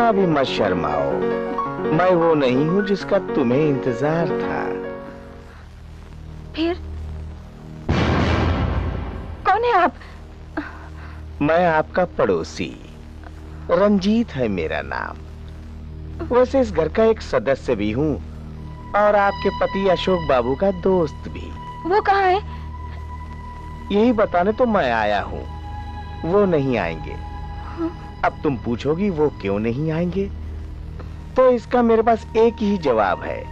इतना भी मत शर्माओ, मैं वो नहीं हूँ जिसका तुम्हें इंतजार था। फिर कौन है आप? मैं आपका पड़ोसी रंजीत है मेरा नाम। वैसे इस घर का एक सदस्य भी हूँ और आपके पति अशोक बाबू का दोस्त भी। वो कहाँ है? यही बताने तो मैं आया हूँ, वो नहीं आएंगे। अब तुम पूछोगी वो क्यों नहीं आएंगे, तो इसका मेरे पास एक ही जवाब है,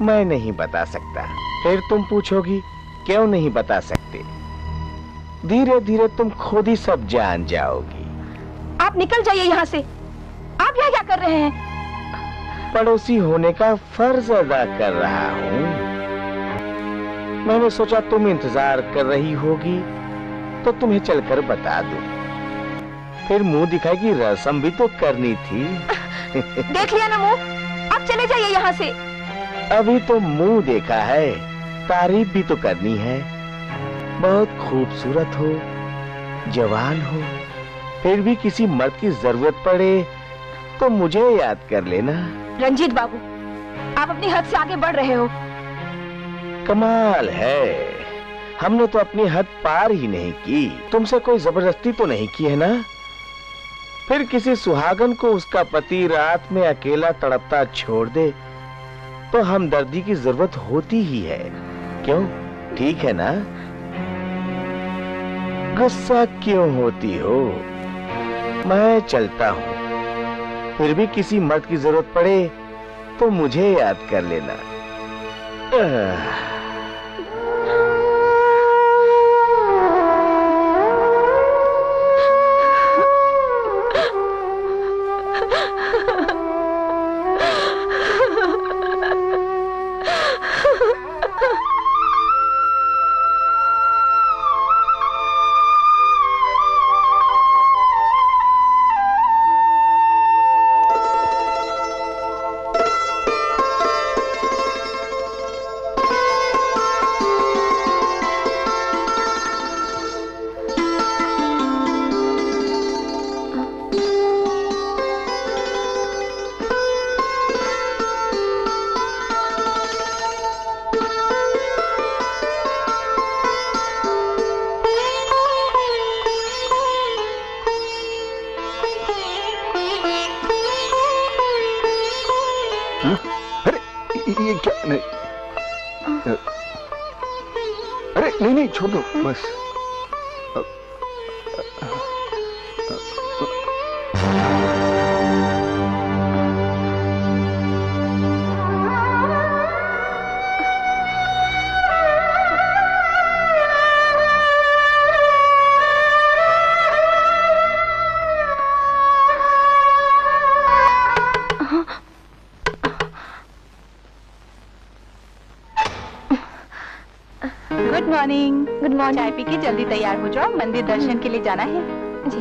मैं नहीं बता सकता। फिर तुम पूछोगी क्यों नहीं बता सकते, धीरे धीरे तुम खुद ही सब जान जाओगी। आप निकल जाइए यहाँ से। आप यहाँ क्या कर रहे हैं? पड़ोसी होने का फर्ज अदा कर रहा हूँ। मैंने सोचा तुम इंतजार कर रही होगी तो तुम्हें चलकर बता दूं। फिर मुंह दिखाई की रस्म भी तो करनी थी। देख लिया ना मुंह, अब चले जाइए यहाँ से। अभी तो मुंह देखा है, तारीफ भी तो करनी है। बहुत खूबसूरत हो, जवान हो, फिर भी किसी मर्द की जरूरत पड़े तो मुझे याद कर लेना। रंजीत बाबू, आप अपनी हद से आगे बढ़ रहे हो। कमाल है, हमने तो अपनी हद पार ही नहीं की। तुमसे कोई जबरदस्ती तो नहीं की है ना? फिर किसी सुहागन को उसका पति रात में अकेला तड़पता छोड़ दे तो हमदर्दी की जरूरत होती ही है। क्यों, ठीक है ना? गुस्सा क्यों होती हो? मैं चलता हूँ, फिर भी किसी मर्द की जरूरत पड़े तो मुझे याद कर लेना। नहीं, छोड़ दो बस। Good morning. चाय पी के जल्दी तैयार हो जाओ, मंदिर दर्शन के लिए जाना है। जी।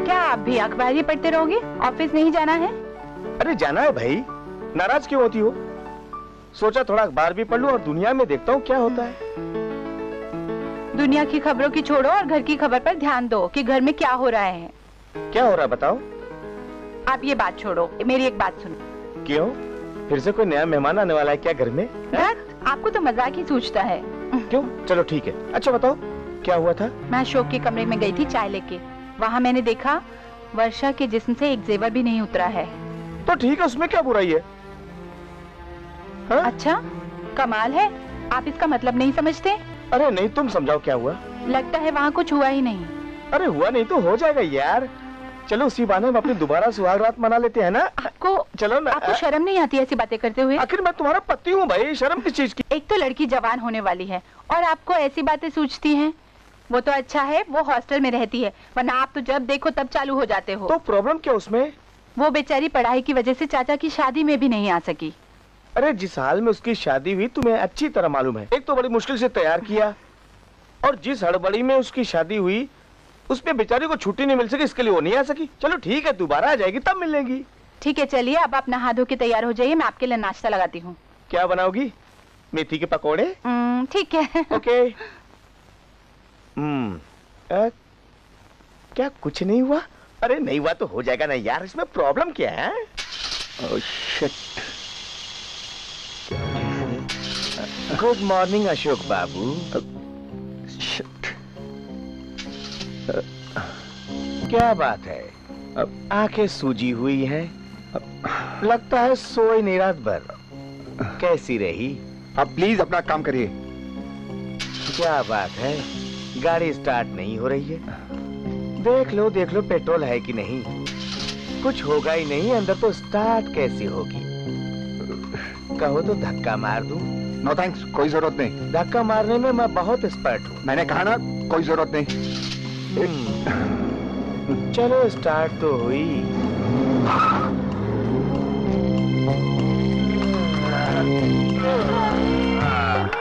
क्या आप भी अखबार ही पढ़ते रहोगे? ऑफिस नहीं जाना है? अरे जाना है भाई, नाराज क्यों होती हो? सोचा थोड़ा अखबार भी पढ़ लूं और दुनिया में देखता हूँ क्या होता है। दुनिया की खबरों की छोड़ो और घर की खबर पर ध्यान दो कि घर में क्या हो रहा है। क्या हो रहा है बताओ? आप ये बात छोड़ो, मेरी एक बात सुनो। क्यों, फिर से कोई नया मेहमान आने वाला है क्या घर में? आपको तो मजाक ही सूझता है। क्यों, चलो ठीक है। अच्छा बताओ क्या हुआ था? मैं अशोक के कमरे में गई थी चाय लेके। वहाँ मैंने देखा वर्षा के जिस्म से एक जेवर भी नहीं उतरा है। तो ठीक है, उसमें क्या बुराई है? हा? अच्छा, कमाल है, आप इसका मतलब नहीं समझते? अरे नहीं, तुम समझाओ क्या हुआ। लगता है वहाँ कुछ हुआ ही नहीं। अरे हुआ नहीं तो हो जाएगा यार। चलो उसी बहाने हम अपनी दोबारा सुहाग रात मना लेते हैं ना। आपको चलो ना। आपको शर्म नहीं आती ऐसी बातें करते हुए? आखिर मैं तुम्हारा पति हूँ भाई, शर्म किस चीज की? एक तो लड़की जवान होने वाली है और आपको ऐसी बातें सूझती हैं। वो तो अच्छा है वो हॉस्टल में रहती है, वरना आप तो जब देखो तब चालू हो जाते हो। तो प्रॉब्लम क्या उसमें? वो बेचारी पढ़ाई की वजह से चाचा की शादी में भी नहीं आ सकी। अरे जिस हाल में उसकी शादी हुई तुम्हें अच्छी तरह मालूम है। एक तो बड़ी मुश्किल से तैयार किया और जिस हड़बड़ी में उसकी शादी हुई उसमें बेचारी को छुट्टी नहीं मिल सकी, इसके लिए वो नहीं आ सकी। चलो ठीक है, दोबारा आ जाएगी तब मिलेगी। ठीक है चलिए, अब आप नहा धो के तैयार हो जाइए, मैं आपके लिए नाश्ता लगाती हूँ। क्या बनाओगी? मेथी के पकोड़े? ठीक है। ओके। क्या कुछ नहीं हुआ? अरे नहीं हुआ तो हो जाएगा ना यार, इसमें प्रॉब्लम क्या है? Oh shit. Good morning Ashok babu. Shit. क्या बात है? आंखें सूजी हुई हैं। लगता है सोई नहीं रात भर। कैसी रही? आप प्लीज अपना काम करिए। क्या बात है, गाड़ी स्टार्ट नहीं हो रही है? देख लो पेट्रोल है कि नहीं। कुछ होगा ही नहीं, अंदर तो स्टार्ट कैसी होगी? कहो तो धक्का मार दूं? नो थैंक्स, कोई जरूरत नहीं। धक्का मारने में मैं बहुत एक्सपर्ट हूँ। मैंने कहा ना, कोई जरूरत नहीं। चलो स्टार्ट तो हुई।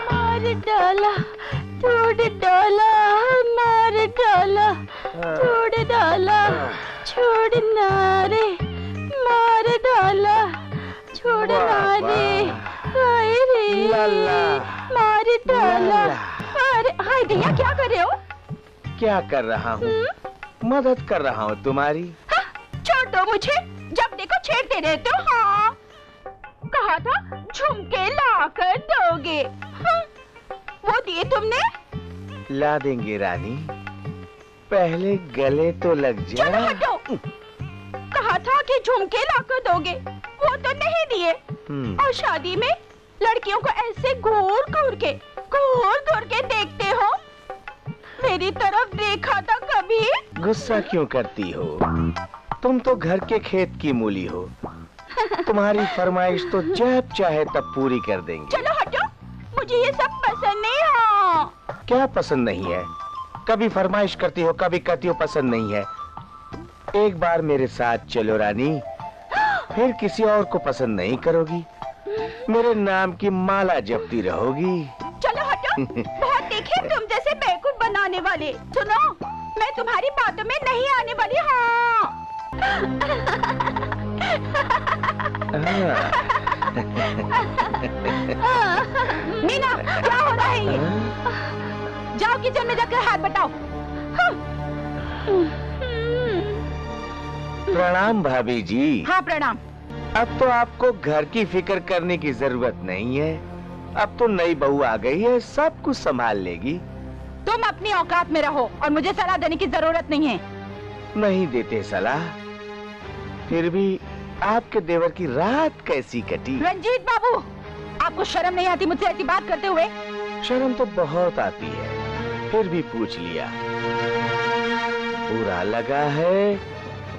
मार डाला, तोड़ डाला, मार डाला, तोड़ डाला, छोड़ना रे, मार डाला, छोड़ना रे, हाय रे, मार डाला। अरे हाय गैया, क्या कर रहे हो? क्या कर रहा हूँ? मदद कर रहा हूँ तुम्हारी। हाँ, छोड़ दो मुझे, जब देखो छेड़ते रहते हो। हाँ, कहा था झुमके ला कर दोगे। हाँ, वो दिए तुमने? ला देंगे रानी, पहले गले तो लग चलो जाए। हटो। कहा था कि झुमके ला कर दोगे, वो तो नहीं दिए। और शादी में लड़कियों को ऐसे घूर घूर के देखते हो। मेरी तरफ देखा था कभी? गुस्सा क्यों करती हो? तुम तो घर के खेत की मूली हो। तुम्हारी फरमाइश तो जब चाहे तब पूरी कर देंगे। चलो हटो, मुझे ये सब पसंद नहीं है। क्या पसंद नहीं है? कभी फरमाइश करती हो, कभी कहती हो पसंद नहीं है। एक बार मेरे साथ चलो रानी, फिर किसी और को पसंद नहीं करोगी। मेरे नाम की माला जपती रहोगी। चलो हटो, बहुत देखे तुम जैसे बेवकूफ बनाने वाले। सुनो, मैं तुम्हारी बातों में नहीं आने वाली। हाँ। मीना, क्या हो रहा है ये? जाओ किचन में जाकर हाथ बटाओ। प्रणाम भाभी जी। हाँ प्रणाम। अब तो आपको घर की फिक्र करने की जरूरत नहीं है। अब तो नई बहू आ गई है, सब कुछ संभाल लेगी। तुम अपनी औकात में रहो और मुझे सलाह देने की जरूरत नहीं है। नहीं देते सलाह, फिर भी आपके देवर की रात कैसी कटी? रंजीत बाबू, आपको शर्म नहीं आती मुझसे ऐसी बात करते हुए? शर्म तो बहुत आती है, फिर भी पूछ लिया। बुरा लगा है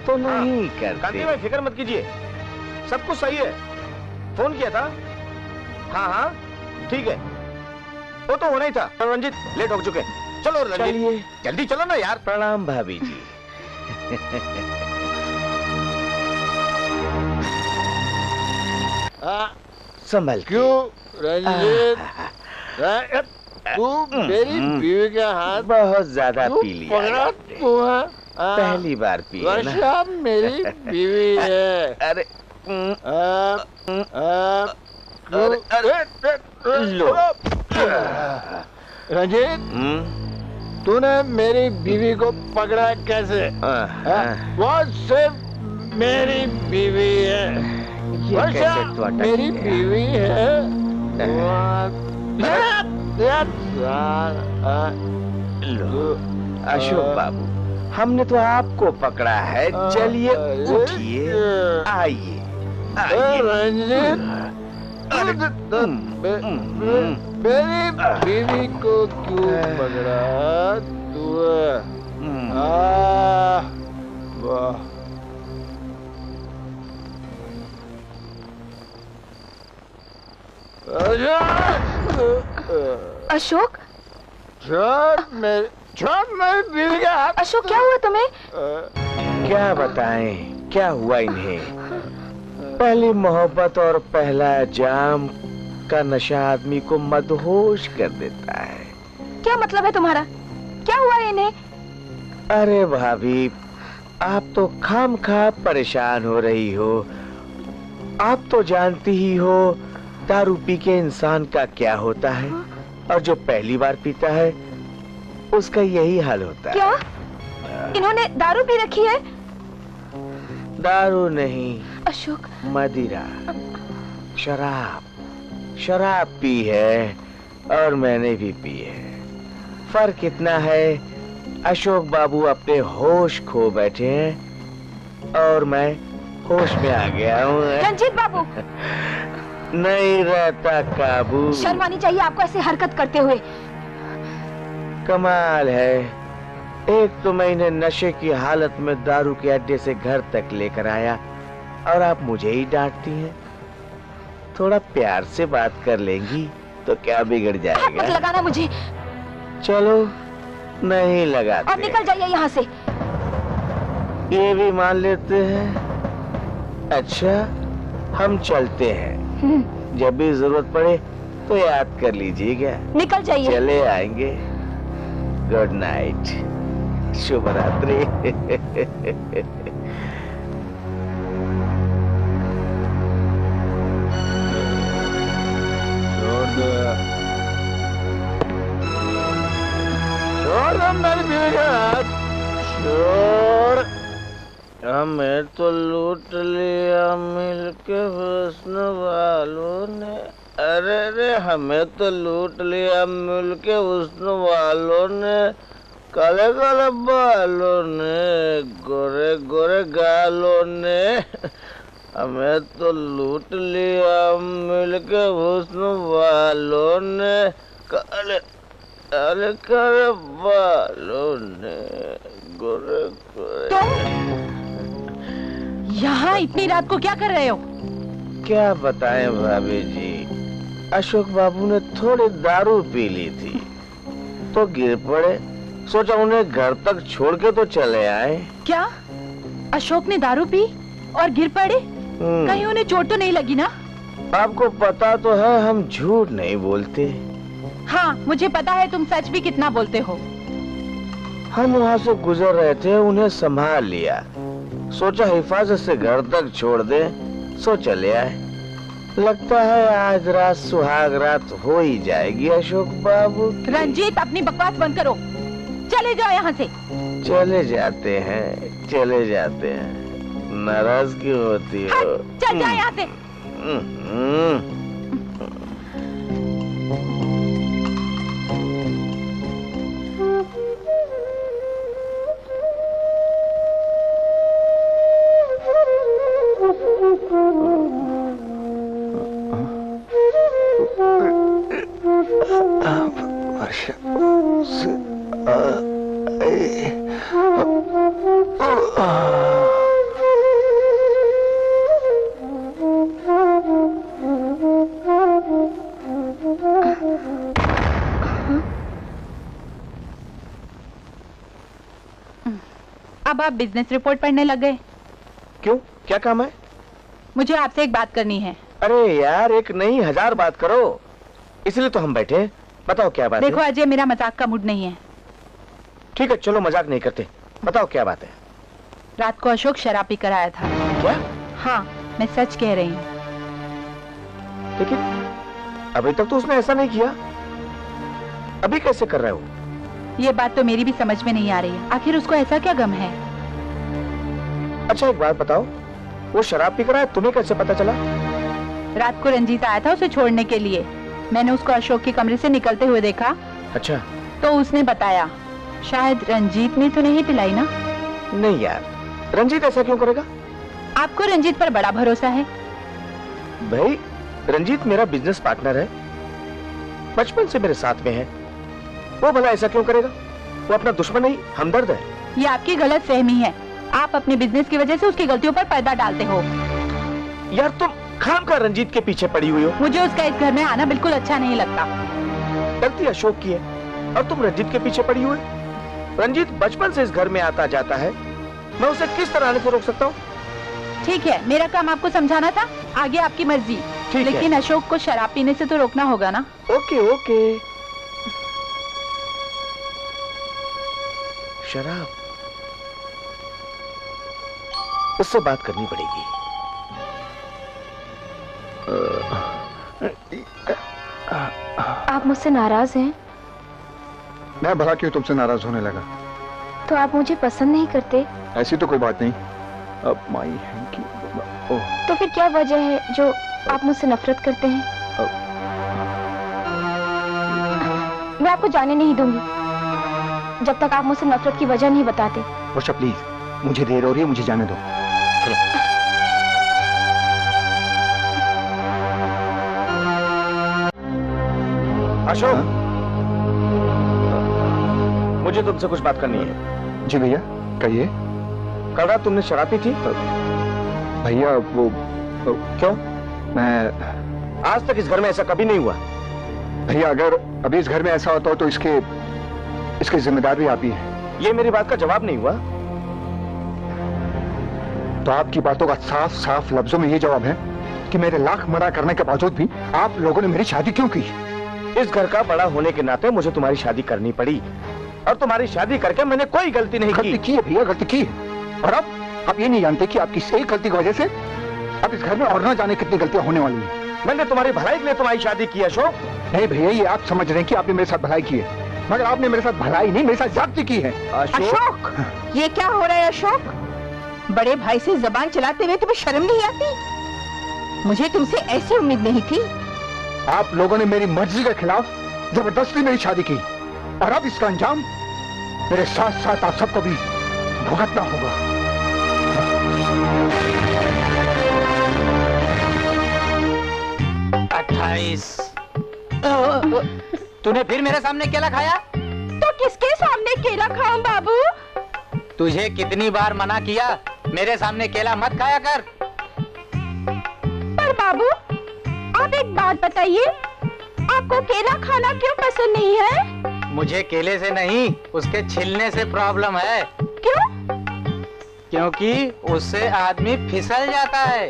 तो नहीं करते। कांति भाई फिक्र मत कीजिए, सब कुछ सही है। फोन किया था। हाँ ठीक है, वो तो होना ही था। रंजीत लेट हो चुके हैं। चलो रंजीत, जल्दी चलो ना यार। प्रणाम भाभी जी। संभल क्यों रंजीत, तू मेरी बीवी का हाथ बहुत ज्यादा पी लिया। पकड़ा तू है? पहली बार पी है ना? वर्षा मेरी बीवी है। अरे लो रंजीत, तूने मेरी बीवी को पकड़ा कैसे? वो सिर्फ मेरी बीवी है। वर्षा मेरी बीवी है। लो अशोक बाबू, हमने तो आपको पकड़ा है। चलिए उठिए, आइए रंजीत, मेरी बीवी को क्यों पकड़ा तू? वाह, अशोक, छोड़ मेरी बीवी का हाथ। अशोक क्या हुआ तुम्हें? क्या बताएं क्या हुआ इन्हें? पहली मोहब्बत और पहला जाम का नशा आदमी को मदहोश कर देता है। क्या मतलब है तुम्हारा? क्या हुआ इन्हें? अरे भाभी, आप तो खामखा परेशान हो रही हो। आप तो जानती ही हो दारू पी के इंसान का क्या होता है और जो पहली बार पीता है उसका यही हाल होता क्या है। इन्होंने दारू पी रखी है? दारू नहीं, अशोक, मदिरा, शराब। शराब पी है और मैंने भी पी है। फर्क इतना है, अशोक बाबू अपने होश खो बैठे हैं और मैं होश में आ गया हूँ। रंजीत बाबू, नहीं रहता काबू। शर्म आनी चाहिए आपको ऐसे हरकत करते हुए। कमाल है, एक तो मैं इन्हें नशे की हालत में दारू के अड्डे से घर तक लेकर आया और आप मुझे ही डांटती हैं। थोड़ा प्यार से बात कर लेंगी तो क्या बिगड़ हाथ मत जाएगा? लगाना मुझे। चलो नहीं अब लगाते, निकल जाइए यहाँ से। ये भी मान लेते हैं। अच्छा, हम चलते हैं। जब भी जरूरत पड़े तो याद कर लीजिएगा। निकल जाइए। चले आएंगे। गुड नाइट, शुभ रात्रि। छोड़ दो यार, छोड़ दो मेरी बीवी का हाथ, छोड़। हमें तो लूट लिया मिलके हुस्न वालों ने। अरे रे, हमें तो लूट लिया मिलके हुस्न वालों ने। काले काले बालों ने, गोरे गोरे गालों ने। हमें तो लूट लिया मिलके हुस्न वालों ने। काले काले काले बालों ने, गोरे गोरे। यहाँ इतनी रात को क्या कर रहे हो? क्या बताएं भाभी जी, अशोक बाबू ने थोड़ी दारू पी ली थी तो गिर पड़े। सोचा उन्हें घर तक छोड़ के तो चले आए। क्या अशोक ने दारू पी और गिर पड़े? कहीं उन्हें चोट तो नहीं लगी ना? आपको पता तो है हम झूठ नहीं बोलते। हाँ, मुझे पता है तुम सच भी कितना बोलते हो। हम वहाँ से गुजर रहे थे, उन्हें संभाल लिया। सोचा हिफाजत से घर तक छोड़ दे, सो चले आए। लगता है आज रात सुहाग रात हो ही जाएगी अशोक बाबू की। रंजीत, अपनी बकवास बंद करो, चले जाओ यहाँ से। चले जाते हैं, चले जाते हैं। नाराज क्यों होती हो? चल जाओ यहाँ से। अब आप बिजनेस रिपोर्ट पढ़ने लग गए? क्यों, क्या काम है? मुझे आपसे एक बात करनी है। अरे यार, एक नहीं 1000 बात करो, इसलिए तो हम बैठे हैं। बताओ क्या बात देखो है? अजय, मेरा मजाक का मूड नहीं है। ठीक है, चलो मजाक नहीं करते। बताओ क्या बात है? रात को अशोक शराब पी कर आया था। क्या? हाँ, मैं सच कह रही हूँ। लेकिन अभी तक तो उसने ऐसा नहीं किया। अभी कैसे कर रहे हो? ये बात तो मेरी भी समझ में नहीं आ रही है। आखिर उसको ऐसा क्या गम है? अच्छा एक बात बताओ, वो शराब पी कर आया, तुम्हें कैसे पता चला? रात को रंजीत आया था उसे छोड़ने के लिए। मैंने उसको अशोक के कमरे से निकलते हुए देखा। अच्छा, तो उसने बताया। शायद रंजीत ने तो नहीं पिलाई ना? नहीं यार, रंजीत ऐसा क्यों करेगा? आपको रंजीत पर बड़ा भरोसा है। भाई, रंजीत मेरा बिजनेस पार्टनर है, बचपन से मेरे साथ में है। वो भला ऐसा क्यों करेगा? वो अपना दुश्मन नहीं, हमदर्द है। ये आपकी गलत फहमी है। आप अपने बिजनेस की वजह से उसकी गलतियों पर पर्दा डालते हो। यार तुम खामखा रंजीत के पीछे पड़ी हुई हो। मुझे उसका इस घर में आना बिल्कुल अच्छा नहीं लगता। गलती अशोक की है और तुम रंजीत के पीछे पड़ी हुई। रंजीत बचपन से इस घर में आता जाता है, मैं उसे किस तरह आने से रोक सकता हूँ? ठीक है, मेरा काम आपको समझाना था, आगे आपकी मर्जी। ठीक है। लेकिन अशोक को शराब पीने से तो रोकना होगा ना? Okay okay. शराब, उससे बात करनी पड़ेगी। आप मुझसे नाराज हैं? मैं भला क्यों तुमसे नाराज होने लगा? तो आप मुझे पसंद नहीं करते? ऐसी तो कोई बात नहीं। अब माई हैंकी। ओह। तो फिर क्या वजह है जो आप मुझसे नफरत करते हैं? मैं आपको जाने नहीं दूंगी जब तक आप मुझसे नफरत की वजह नहीं बताते। वर्षा प्लीज, मुझे देर हो रही है, मुझे जाने दो। चलो। अशोक, मुझे तुमसे कुछ बात करनी है। जी भैया, कहिए। कल रात तुमने शराब पी थी? भैया वो क्यों? मैं आज तक इस घर में ऐसा कभी नहीं हुआ। भैया अगर अभी इस घर में ऐसा होता हो तो इसके जिम्मेदार भी आप ही हैं। ये मेरी बात का जवाब नहीं हुआ। तो आपकी बातों का साफ साफ लफ्जों में ये जवाब है कि मेरे लाख मना करने के बावजूद भी आप लोगों ने मेरी शादी क्यों की? इस घर का बड़ा होने के नाते मुझे तुम्हारी शादी करनी पड़ी, और तुम्हारी शादी करके मैंने कोई गलती नहीं की। गलती की है भैया, गलती की है। और अब आप ये नहीं जानते कि आपकी एक गलती की वजह से अब इस घर में और ना जाने कितनी गलतियां होने वाली हैं। मैंने तुम्हारी भलाई के लिए तुम्हारी शादी की अशोक। नहीं भैया, ये आप समझ रहे हैं कि आपने मेरे साथ भलाई की है, मगर आपने मेरे साथ भलाई नहीं, मेरे साथ ज्यादती की है। अशोक, ये क्या हो रहा है अशोक? बड़े भाई से जबान चलाते हुए तुम्हें शर्म नहीं आती? मुझे तुमसे ऐसी उम्मीद नहीं थी। आप लोगों ने मेरी मर्जी के खिलाफ जबरदस्ती मेरी शादी की, और अब इसका अंजाम मेरे साथ साथ आप सबको भी भुगतना होगा। 28। तूने फिर मेरे सामने केला खाया? तो किसके सामने केला खाऊं बाबू? तुझे कितनी बार मना किया मेरे सामने केला मत खाया कर। पर बाबू, आप एक बात बताइए, आपको केला खाना क्यों पसंद नहीं है? मुझे केले से नहीं, उसके छिलने से प्रॉब्लम है। क्यों? क्योंकि उससे आदमी फिसल जाता है।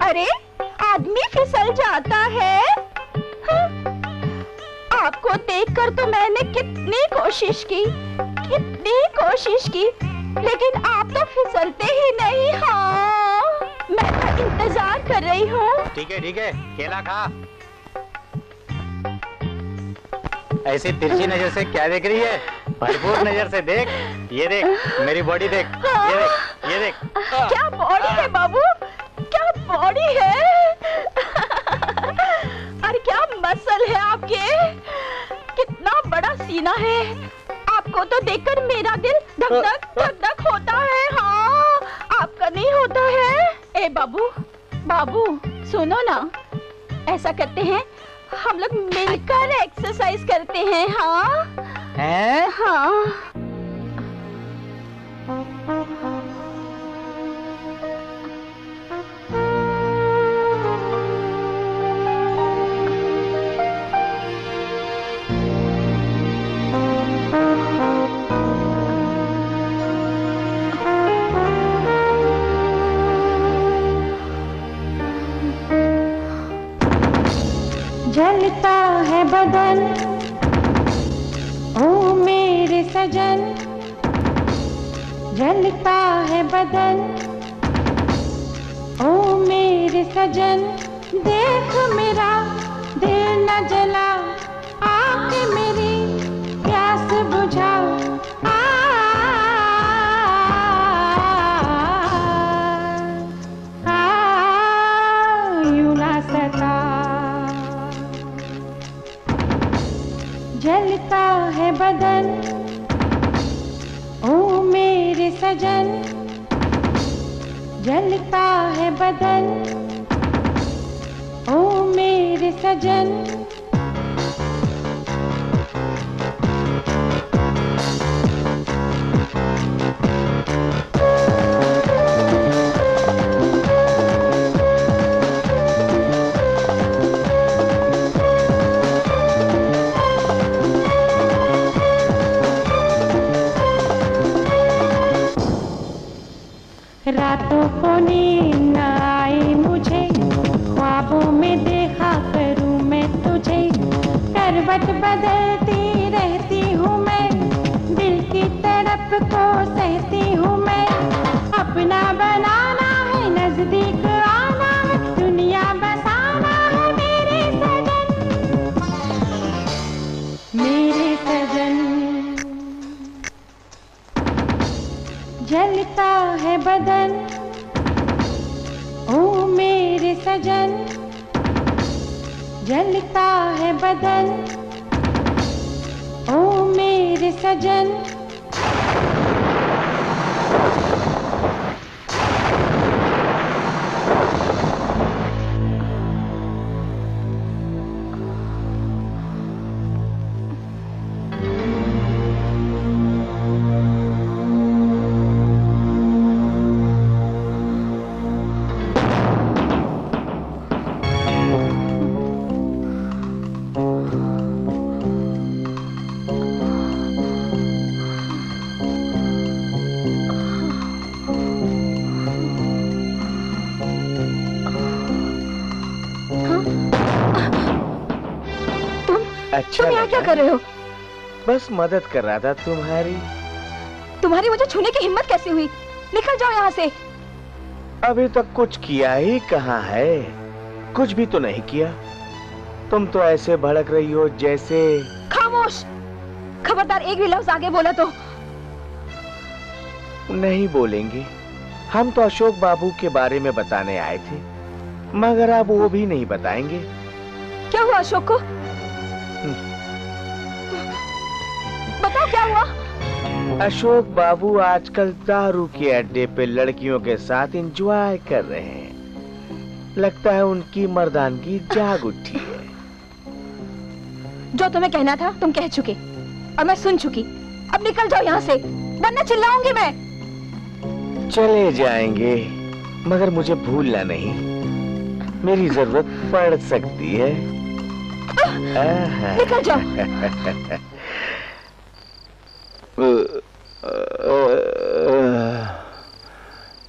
अरे, आदमी फिसल जाता है? आपको देखकर तो मैंने कितनी कोशिश की, लेकिन आप तो फिसलते ही नहीं। हाँ, मैं तो इंतजार कर रही हूँ। ठीक है, केला खा। ऐसी तिरछी नजर से क्या देख रही है? भरपूर नजर से देख। ये देख, मेरी बॉडी देख। ये देख। क्या बॉडी है बाबू, क्या बॉडी है? अरे क्या मसल है आपके, कितना बड़ा सीना है। आपको तो देखकर मेरा दिल धक धक होता है। हाँ, आपका नहीं होता है? ए बाबू सुनो ना, ऐसा करते हैं, हम लोग मिलकर एक्सरसाइज करते हैं। हाँ हैं? हाँ। जलता है बदन ओ मेरे सजन, जलता है बदन ओ मेरे सजन। देख मेरा दिल न जला, आके मेरी प्यास बुझा। यूं ना सता। जलता है बदन ओ मेरे सजन, जलता है बदन ओ मेरे सजन। रातों को नींद न आई मुझे, ख्वाबों में देखा करूं मैं तुझे। करवट बदलती रहती हूँ मैं, दिल की तड़प को सहती हूँ सजन, जलता है बदन, ओ मेरे सजन। अच्छा तुम यहाँ क्या कर रहे हो? बस मदद कर रहा था तुम्हारी। तुम्हारी मुझे छूने की हिम्मत कैसे हुई? निकल जाओ यहाँ से। अभी तक कुछ किया ही कहाँ है, कुछ भी तो नहीं किया। तुम तो ऐसे भड़क रही हो जैसे। खामोश, खबरदार एक भी लफ्ज आगे बोला तो। नहीं बोलेंगे, हम तो अशोक बाबू के बारे में बताने आए थे, मगर अब वो भी नहीं बताएंगे। क्या हुआ अशोक को? बताओ क्या हुआ? अशोक बाबू आजकल दारू के अड्डे पे लड़कियों के साथ एंजॉय कर रहे हैं। लगता है उनकी मर्दानगी जाग उठी है। जो तुम्हें कहना था तुम कह चुके और मैं सुन चुकी। अब निकल जाओ यहाँ से, वरना चिल्लाऊंगी मैं। चले जाएंगे, मगर मुझे भूलना नहीं, मेरी जरूरत पड़ सकती है। निकल जाओ।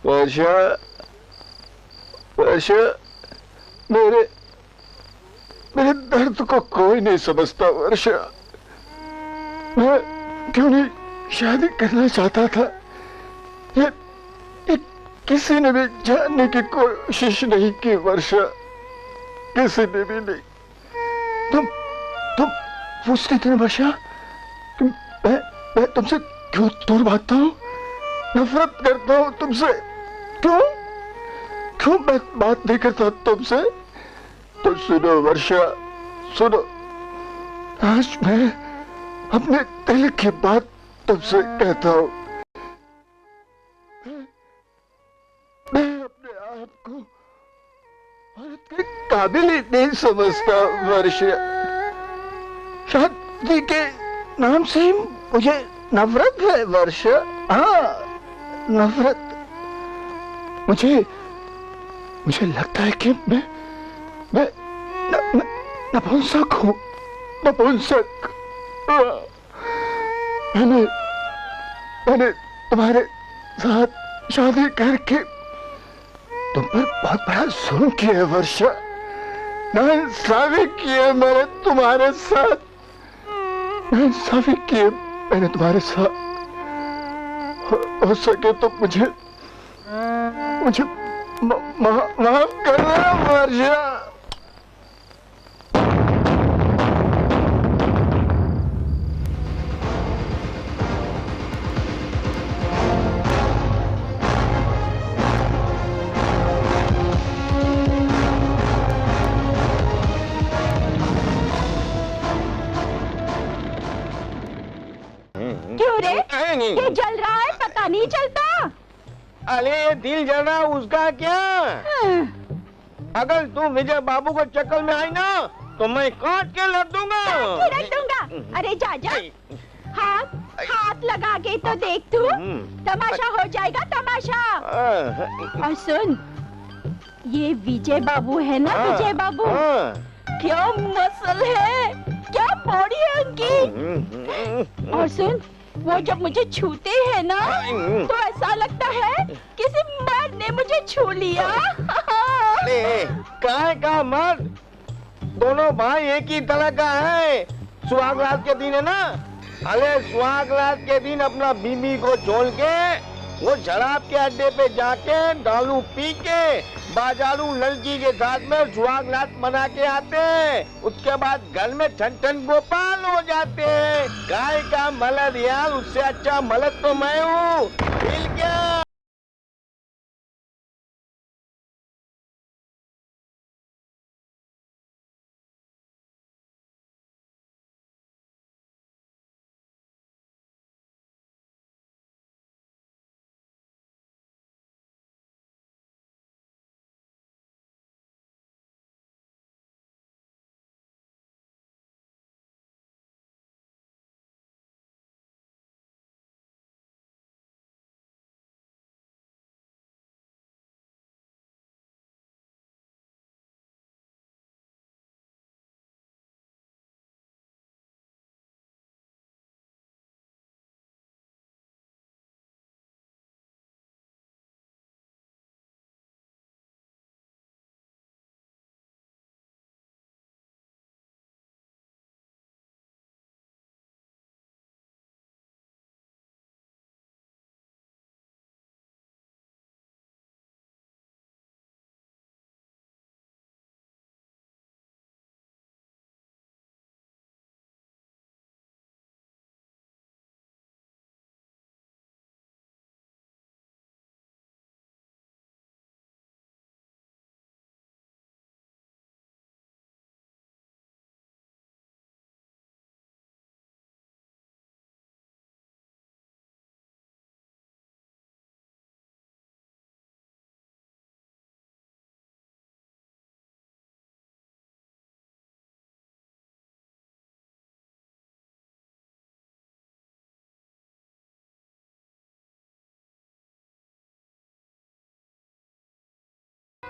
वर्षा, वर्षा, मेरे दर्द को कोई नहीं समझता। वर्षा, मैं क्यों नहीं शादी करना चाहता था, ये किसी ने भी जानने की कोशिश नहीं की। वर्षा, किसी ने भी नहीं। तुम पूछती थी ना वर्षा कि मैं तुमसे क्यों दूर भागता हूँ, नफरत करता हूँ तुमसे। क्यों मैं बात नहीं करता तुमसे? तो सुनो वर्षा, सुनो, आज मैं अपने दिल की बात तुमसे कहता हूँ। मैं अपने आप को औरत के काबिल ही नहीं समझता वर्षा। शादी के नाम से ही मुझे नफरत है वर्षा। हाँ, नफरत। मुझे लगता है कि मैं नपुंसक हूँ, नपुंसक। मैंने तुम्हारे साथ शादी करके तुम पर बहुत बड़ा जुल्म किया है वर्षा। नाइंसाफी की है मैंने तुम्हारे साथ, नाइंसाफी की है मैंने तुम्हारे साथ। हो सके तो मुझे माफ करना वर्षा। क्यों रे? ये जल रहा है, पता नहीं चलता। अरे दिल जल रहा उसका क्या? अगर तू विजय बाबू को चक्कर में आई ना तो मैं काट के रख दूंगा। रख दूंगा? अरे जा जा, हाथ लगा के तो देख तू, तमाशा हो जाएगा तमाशा। और सुन, ये विजय बाबू है ना, विजय बाबू, क्या मसल है, क्या बॉडी है उनकी। और सुन, वो जब मुझे छूते हैं ना तो ऐसा लगता है किसी मर्द ने मुझे छू लिया। अरे का मर्द, दोनों भाई एक ही तरह का है। सुहाग रात के दिन है ना, अरे सुहाग रात के दिन अपना बीवी को छोड़ के वो शराब के अड्डे पे जाके दारू पी के बाजारू लड़की के साथ में सुहाग रात मना के आते हैं। उसके बाद घर में ठन ठन गोपाल हो जाते हैं। गाय का मलद यार, उससे अच्छा मलद तो मैं हूँ। मिल गया।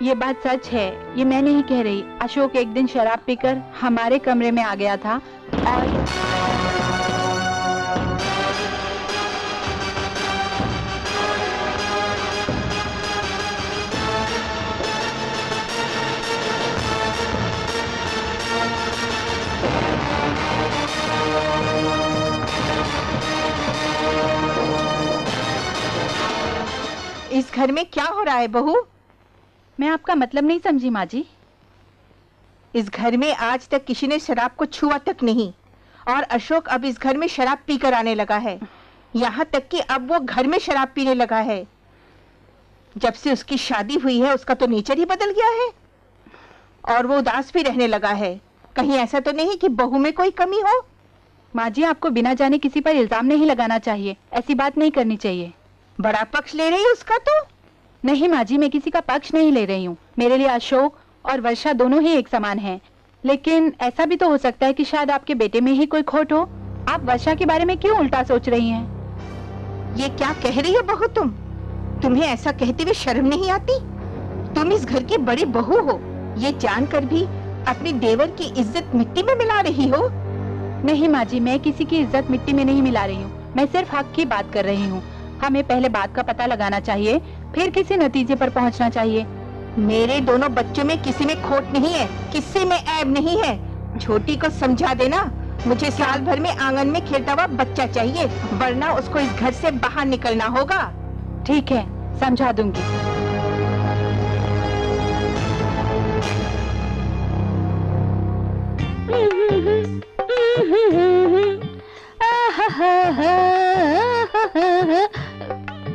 ये बात सच है, ये मैं नहीं कह रही। अशोक एक दिन शराब पीकर हमारे कमरे में आ गया था और इस घर में क्या हो रहा है बहू? मैं आपका मतलब नहीं समझी माँ जी। इस घर में आज तक किसी ने शराब को छुआ तक नहीं, और अशोक अब इस घर में शराब पीकर आने लगा है। यहाँ तक कि अब वो घर में शराब पीने लगा है। जब से उसकी शादी हुई है उसका तो नेचर ही बदल गया है, और वो उदास भी रहने लगा है। कहीं ऐसा तो नहीं कि बहू में कोई कमी हो? माँ जी, आपको बिना जाने किसी पर इल्जाम नहीं लगाना चाहिए, ऐसी बात नहीं करनी चाहिए। बड़ा पक्ष ले रही है उसका तो? नहीं माँ जी, मैं किसी का पक्ष नहीं ले रही हूँ। मेरे लिए अशोक और वर्षा दोनों ही एक समान हैं। लेकिन ऐसा भी तो हो सकता है कि शायद आपके बेटे में ही कोई खोट हो। आप वर्षा के बारे में क्यों उल्टा सोच रही हैं? ये क्या कह रही हो बहू तुम? तुम्हें ऐसा कहते हुए शर्म नहीं आती? तुम इस घर की बड़ी बहू हो, ये जानकर भी अपने देवर की इज्जत मिट्टी में मिला रही हो। नहीं माँ जी, मैं किसी की इज्जत मिट्टी में नहीं मिला रही हूँ। मैं सिर्फ हक की बात कर रही हूँ। हमें पहले बात का पता लगाना चाहिए, फिर किसी नतीजे पर पहुंचना चाहिए। मेरे दोनों बच्चों में किसी में खोट नहीं है, किसी में ऐब नहीं है। छोटी को समझा देना, मुझे साल भर में आंगन में खेलता हुआ बच्चा चाहिए, वरना उसको इस घर से बाहर निकलना होगा। ठीक है, समझा दूंगी।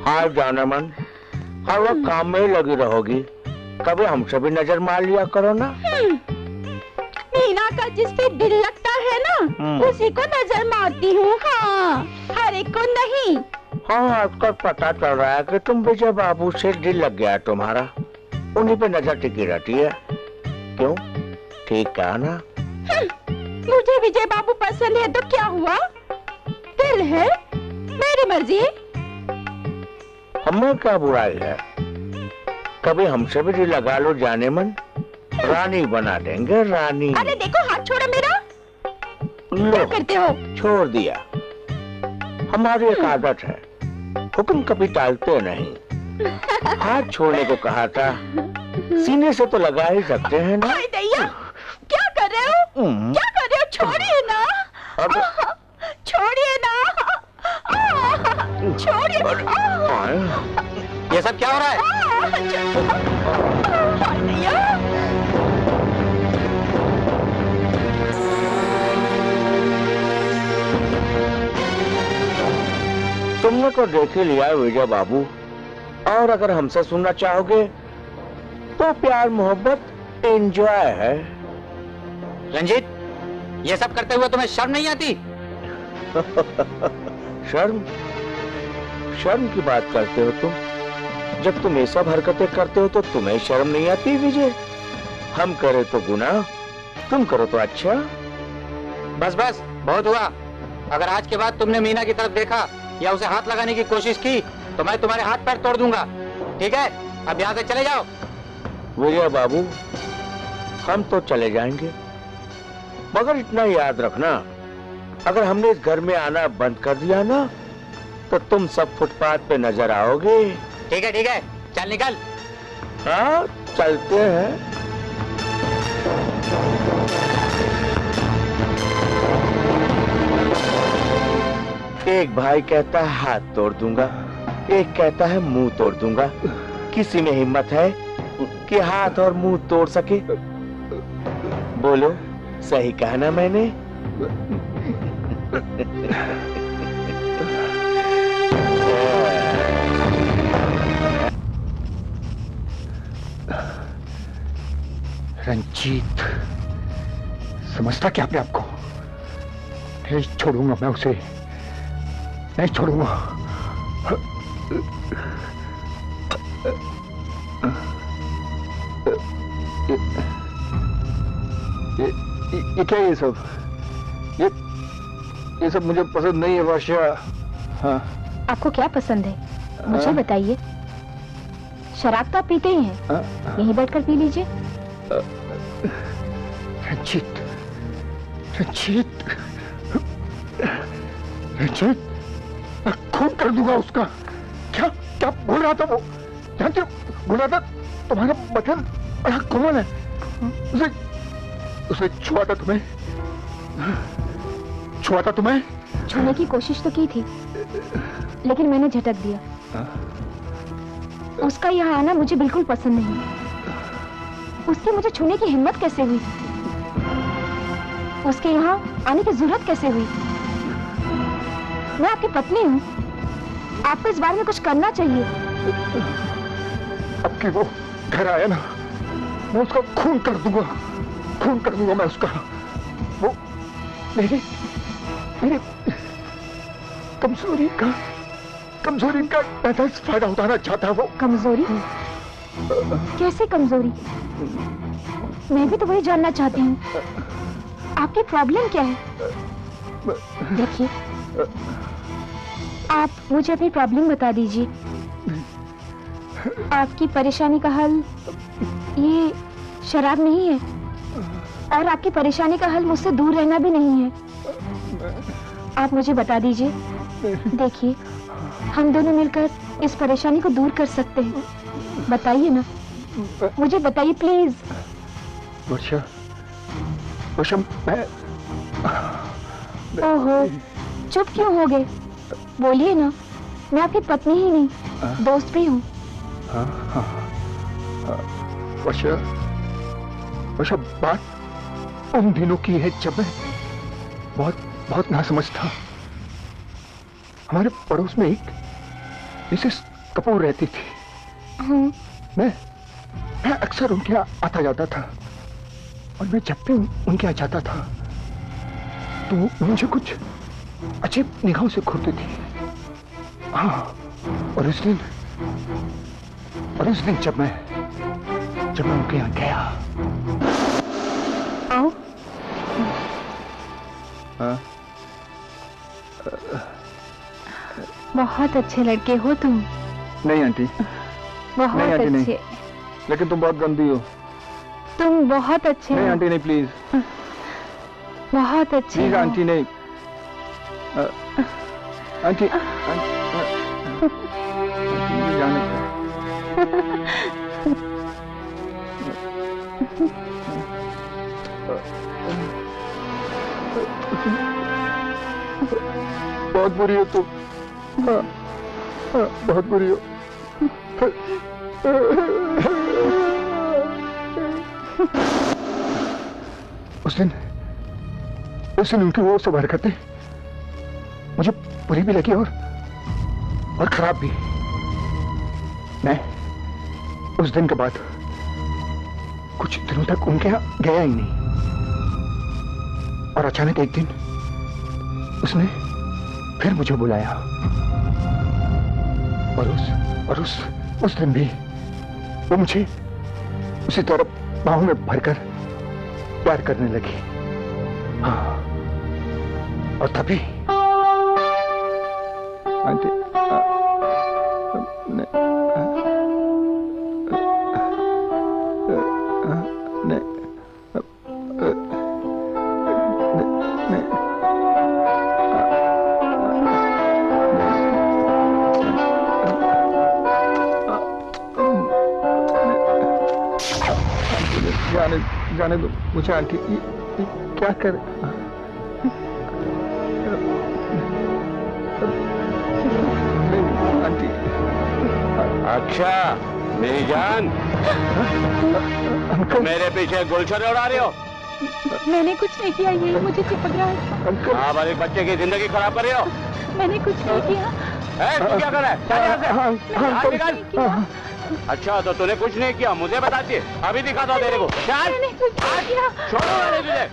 हाँ जानमन, हर वक्त काम में ही लगी रहोगी, कभी हमसे भी नजर मार लिया करो ना। मीना का जिस पे दिल लगता है ना, उसी को नजर मारती हूँ। हाँ, हर एक को नहीं। हाँ, आजकल पता चल रहा है कि तुम विजय बाबू से दिल लग गया है तुम्हारा, उन्हीं पे नजर टिकी रहती है। क्यों? ठीक कहा ना? मुझे विजय बाबू पसंद है तो क्या हुआ? दिल है, मेरी मर्जी। हमें क्या बुराई है? कभी हमसे भी दिल लगा लो जाने मन, रानी बना देंगे, रानी। अरे देखो, हाथ छोड़ो मेरा। क्या करते हो? छोड़ दिया। हमारी एक आदत है, हुक्म कभी टालते नहीं। हाथ छोड़ने को कहा था, सीने से तो लगा ही सकते हैं ना। दैया, क्या कर रहे हो? क्या कर रहे हो? छोड़िए ना, छोड़िए ना, छोड़िए। ये सब क्या हो रहा है? तुमने तो देख ही लिया विजय बाबू, और अगर हमसे सुनना चाहोगे तो प्यार मोहब्बत एंजॉय है। रंजीत, ये सब करते हुए तुम्हें शर्म नहीं आती? शर्म? शर्म की बात करते हो तुम? जब तुम ये सब हरकतें करते हो तो तुम्हें शर्म नहीं आती विजय? हम करे तो गुनाह, तुम करो तो अच्छा। बस बस, बहुत हुआ। अगर आज के बाद तुमने मीना की तरफ देखा या उसे हाथ लगाने की कोशिश की तो मैं तुम्हारे हाथ पैर तोड़ दूंगा। ठीक है, अब यहाँ से चले जाओ। विजय बाबू, हम तो चले जाएंगे, मगर इतना याद रखना, अगर हमने इस घर में आना बंद कर दिया ना तो तुम सब फुटपाथ पे नजर आओगे। ठीक है, चल निकल। हाँ, चलते हैं। एक भाई कहता है हाथ तोड़ दूंगा, एक कहता है मुंह तोड़ दूंगा। किसी में हिम्मत है कि हाथ और मुंह तोड़ सके? बोलो, सही कहा ना मैंने? रंजीत, समझता क्या अपने आप को? नहीं छोड़ूंगा मैं उसे, नहीं छोड़ूंगा। ये क्या है? ये सब ये सब मुझे पसंद नहीं है वर्षा। हाँ, आपको क्या पसंद है मुझे बताइए। शराब तो आप पीते ही हैं, यहीं बैठकर पी लीजिए। रंजीत, रंजीत, रंजीत, मैं खून कर दूंगा उसका। क्या क्या बोल रहा था वो? जानते हो, बोल रहा था तुम्हारा बदन बड़ा कोमल है, उसे उसे छुआ था तुम्हें, छुआ था तुम्हें। छूने की कोशिश तो की थी, लेकिन मैंने झटक दिया। उसका यहाँ आना मुझे बिल्कुल पसंद नहीं। उसकी मुझे छूने की हिम्मत कैसे हुई? उसके यहाँ आने की जरूरत कैसे हुई? मैं आपकी पत्नी हूँ, आपको इस बारे में कुछ करना चाहिए। अब कि वो घर आया ना, मैं उसका खून कर दूंगा, खून कर दूंगा मैं उसका। वो मेरी मेरी कमजोरी का फायदा उठाना चाहता है वो। कमजोरी? कैसे कमजोरी? मैं भी तो वही जानना चाहती हूँ। आपकी प्रॉब्लम क्या है? देखिए, आप मुझे अपनी प्रॉब्लम बता दीजिए। आपकी परेशानी का हल ये शराब नहीं है, और आपकी परेशानी का हल मुझसे दूर रहना भी नहीं है। आप मुझे बता दीजिए। देखिए, हम दोनों मिलकर इस परेशानी को दूर कर सकते हैं। बताइए ना, मुझे बताइए प्लीज। वर्षा, वर्षा, मैं ओहो, चुप क्यों हो गए? बोलिए ना, मैं आपकी पत्नी ही नहीं, दोस्त भी हूँ। वर्षा, वर्षा, बात उन दिनों की है जब मैं बहुत नासमझ था। हमारे पड़ोस में एक मिसेस कपूर रहती थी। मैं अक्सर उनके यहाँ आता जाता था, और मैं जब भी उनके यहाँ जाता था तो मुझे कुछ अजीब निगाहों से घूरती थी। हाँ, और उस दिन जब मैं उनके यहाँ गया। आओ। हाँ? बहुत अच्छे लड़के हो तुम। नहीं आंटी, बहुत नहीं आंटी, अच्छे नहीं। लेकिन तुम बहुत गंदी हो। तुम बहुत अच्छे नहीं हो। आंटी, नहीं, प्लीज बहुत अच्छे प्लीज हो। आंटी, नहीं। आंटी, जाने बहुत बुरी हो तुम। बहुत बुरी हो। उस दिन उनकी वो सब हरकतें मुझे बुरी भी लगी और खराब भी। मैं उस दिन के बाद कुछ दिनों तक उनके यहाँ गया ही नहीं, और अचानक एक दिन उसने फिर मुझे बुलाया, और उस दिन भी वो मुझे उसी तरह बाहों में भरकर प्यार करने लगी। हाँ, और तभी आंटी, जाने दो मुझे आंटी। ये क्या कर? आंटी। अच्छा मेरी जान, मेरे पीछे गुलशन उड़ा रहे हो? मैंने कुछ नहीं किया, ये मुझे चिपक रहा है। आप एक बच्चे की जिंदगी खराब कर रहे हो। मैंने कुछ नहीं किया। तू क्या कर रहा है? चल यहाँ से। हाथ निकाल। अच्छा, तो तूने कुछ नहीं किया, मुझे बताती है, अभी दिखाता हूँ तेरे को। चल, छोड़ो मैंने तुझे।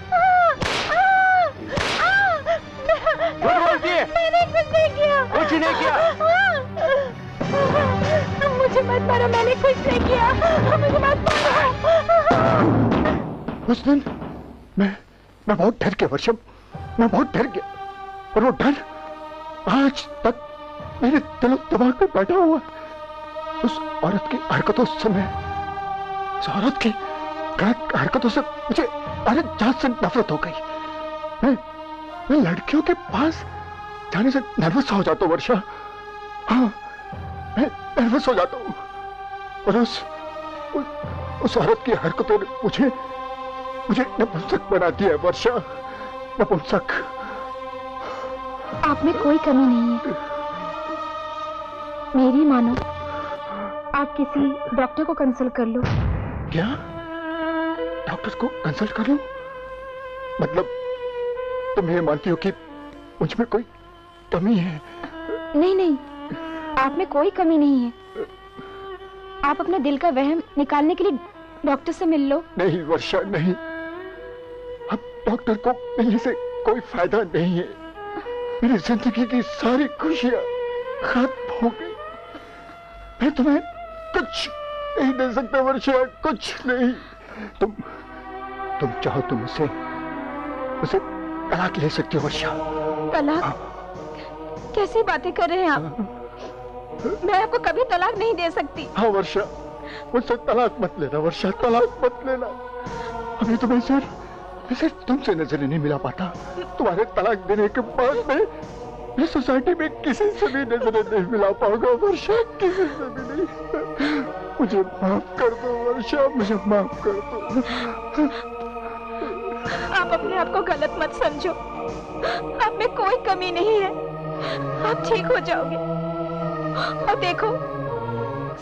झूठ बोलती है। मैंने कुछ नहीं किया। कुछ नहीं किया। मुझे मत मारो, मैंने कुछ नहीं किया, मुझे मत मारो। उस दिन मैं बहुत डर गया वर्षा, मैं बहुत डर गया, और वो डर आज तक मेरे दिल दिमाग में बैठा हुआ। उस औरत की हरकतों से उस औरत की गलत हरकतों से मुझे अरे जान से नफरत हो गई। मैं लड़कियों के पास जाने से नर्वस हो जाता हूँ वर्षा। हाँ, मैं नर्वस हो जाता हूँ। और उस औरत की हरकतों ने मुझे नपुंसक बना दिया वर्षा, नपुंसक। आप में कोई कमी नहीं है, मेरी मानो। आप किसी डॉक्टर को कंसल्ट कर लो। क्या? डॉक्टर को कंसल्ट कर लो? मतलब तुम ये मानती हो कि मुझ में कोई कमी है? नहीं नहीं, आप में कोई कमी नहीं है। आप अपने दिल का वहम निकालने के लिए डॉक्टर से मिल लो। नहीं वर्षा, नहीं। अब डॉक्टर को मिलने से कोई फायदा नहीं है। मेरी जिंदगी की सारी खुशियां खत्म हो गई। मैं तुम्हें कुछ नहीं दे सकता वर्षा, कुछ नहीं। तुम चाहो तो मुझसे तलाक ले सकती हो वर्षा। तलाक? कैसी बातें कर रहे हैं आप? मैं आपको कभी तलाक नहीं दे सकती। हाँ वर्षा, मुझसे तलाक मत लेना वर्षा, तलाक मत लेना। अभी तो मैं सिर्फ तुमसे नजरें नहीं मिला पाता। तुम्हारे तलाक देने के बाद मैं सोसाइटी में किसी से भी नजरें नहीं मिला पाऊंगा वर्षा, किसी से भी नहीं। मुझे माफ कर दो वर्षा, मुझे माफ कर दो। आप अपने आप को गलत मत समझो। आप में कोई कमी नहीं है, आप ठीक हो जाओगे। और देखो,